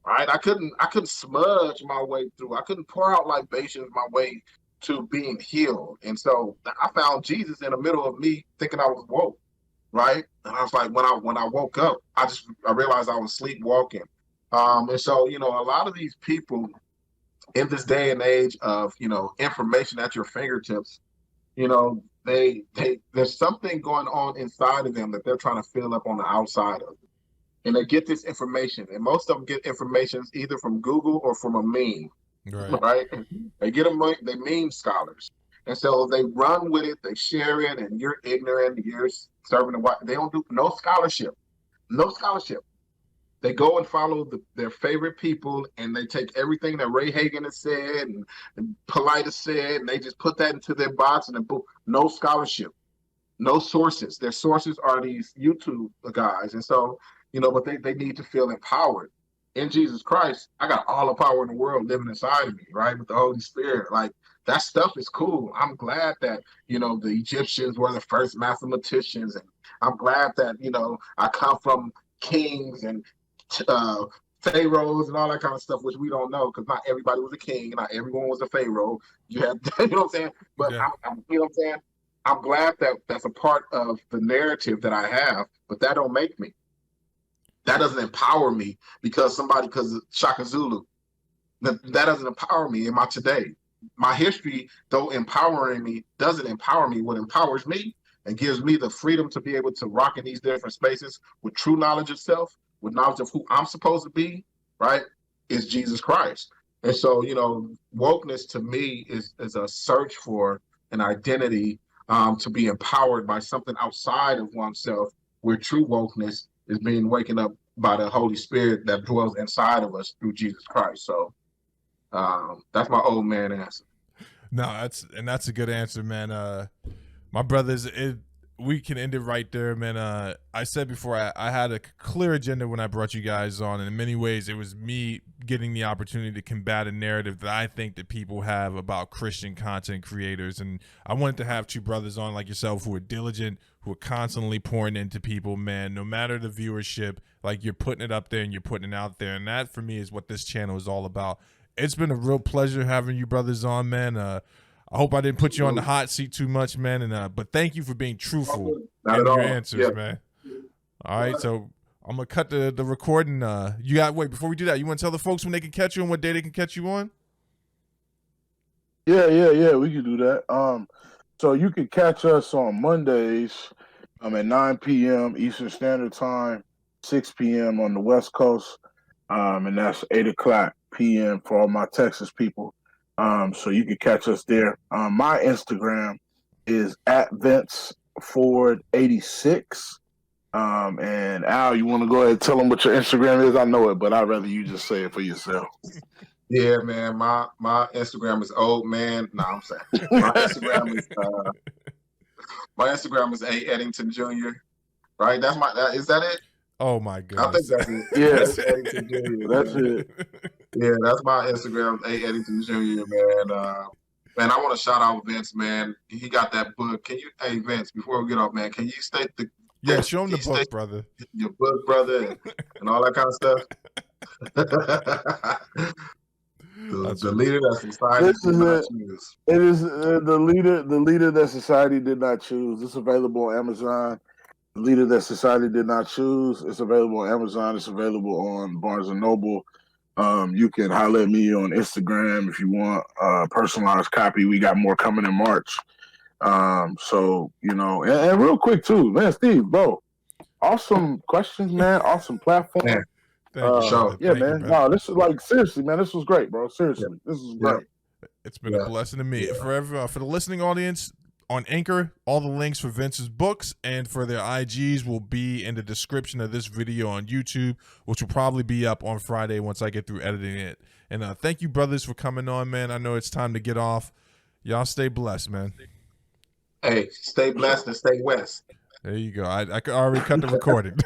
Right? I couldn't smudge my way through. I couldn't pour out libations my way to being healed. And so I found Jesus in the middle of me thinking I was woke. Right? And I was like, when I woke up, I realized I was sleepwalking. And so, a lot of these people in this day and age of, information at your fingertips, there's something going on inside of them that they're trying to fill up on the outside of. And they get this information, and most of them get information either from Google or from a meme, right? They get them, they meme scholars, and so they run with it, they share it, and you're ignorant, you're serving the white. They don't do no scholarship. They go and follow their favorite people, and they take everything that Ray Hagan has said and Polite has said, and they just put that into their box, and then boom, no scholarship, no sources. Their sources are these YouTube guys, and so. But they need to feel empowered. In Jesus Christ, I got all the power in the world living inside of me, right? With the Holy Spirit. Like, that stuff is cool. I'm glad that, the Egyptians were the first mathematicians. And I'm glad that, I come from kings and pharaohs and all that kind of stuff, which we don't know because not everybody was a king. Not everyone was a pharaoh. You have, you know what I'm saying? But, yeah. You know what I'm saying? I'm glad that that's a part of the narrative that I have, but that don't make me. That doesn't empower me because Shaka Zulu. That doesn't empower me in my today. My history, though empowering me, doesn't empower me. What empowers me and gives me the freedom to be able to rock in these different spaces with true knowledge of self, with knowledge of who I'm supposed to be, right, is Jesus Christ. And so, wokeness to me is a search for an identity to be empowered by something outside of oneself, where true wokeness is being waken up by the Holy Spirit that dwells inside of us through Jesus Christ. So that's my old man answer. No, that's a good answer, man. My brothers, we can end it right there, man. I said before I had a clear agenda when I brought you guys on, and in many ways it was me getting the opportunity to combat a narrative that I think that people have about Christian content creators. And I wanted to have two brothers on like yourself who are diligent, who are constantly pouring into people, man, no matter the viewership, like you're putting it up there and you're putting it out there. And that for me is what this channel is all about. It's been a real pleasure having you brothers on, man. I hope I didn't put you on the hot seat too much, man. And but thank you for being truthful in your answers, man. All right, so I'm gonna cut the recording. You got wait before we do that. You want to tell the folks when they can catch you and what day they can catch you on? Yeah, we can do that. So you can catch us on Mondays, at 9 p.m. Eastern Standard Time, 6 p.m. on the West Coast, and that's 8 o'clock p.m. for all my Texas people. So you can catch us there. My Instagram is at Vince Ford 86. And Al, you want to go ahead and tell them what your Instagram is? I know it, but I'd rather you just say it for yourself. Yeah, man. My Instagram is old man. No, I'm saying my Instagram is A Eddington Jr. Right? That's is that it? Oh my I think goodness. that's it. Yes. A Eddington Jr. That's man. it. Yeah, that's my Instagram, A Eddington Jr. Man. Man, I want to shout out Vince, man. He got that book. Can you, hey Vince, before we get off, man, can you state Yeah, show him the can you book, brother. your book, brother, and all that kind of stuff? The leader that society This did is not it. choose. It is the leader that society did not choose. It's available on Amazon. The leader that society did not choose. It's available on Amazon. It's available on Barnes and Noble. You can holler at me on Instagram if you want a personalized copy. We got more coming in March. So and real quick too, man, Steve, bro, awesome questions, man. Awesome platform. Man. Thank you, brother. Yeah, Thank man. you, No, this is like seriously, man. This was great, bro. Seriously, this is great. It's been a blessing to me. For the listening audience on Anchor, all the links for Vince's books and for their IGs will be in the description of this video on YouTube, which will probably be up on Friday once I get through editing it. And thank you, brothers, for coming on, man. I know it's time to get off. Y'all stay blessed, man. Hey, stay blessed and stay west. There you go. I already cut the recording.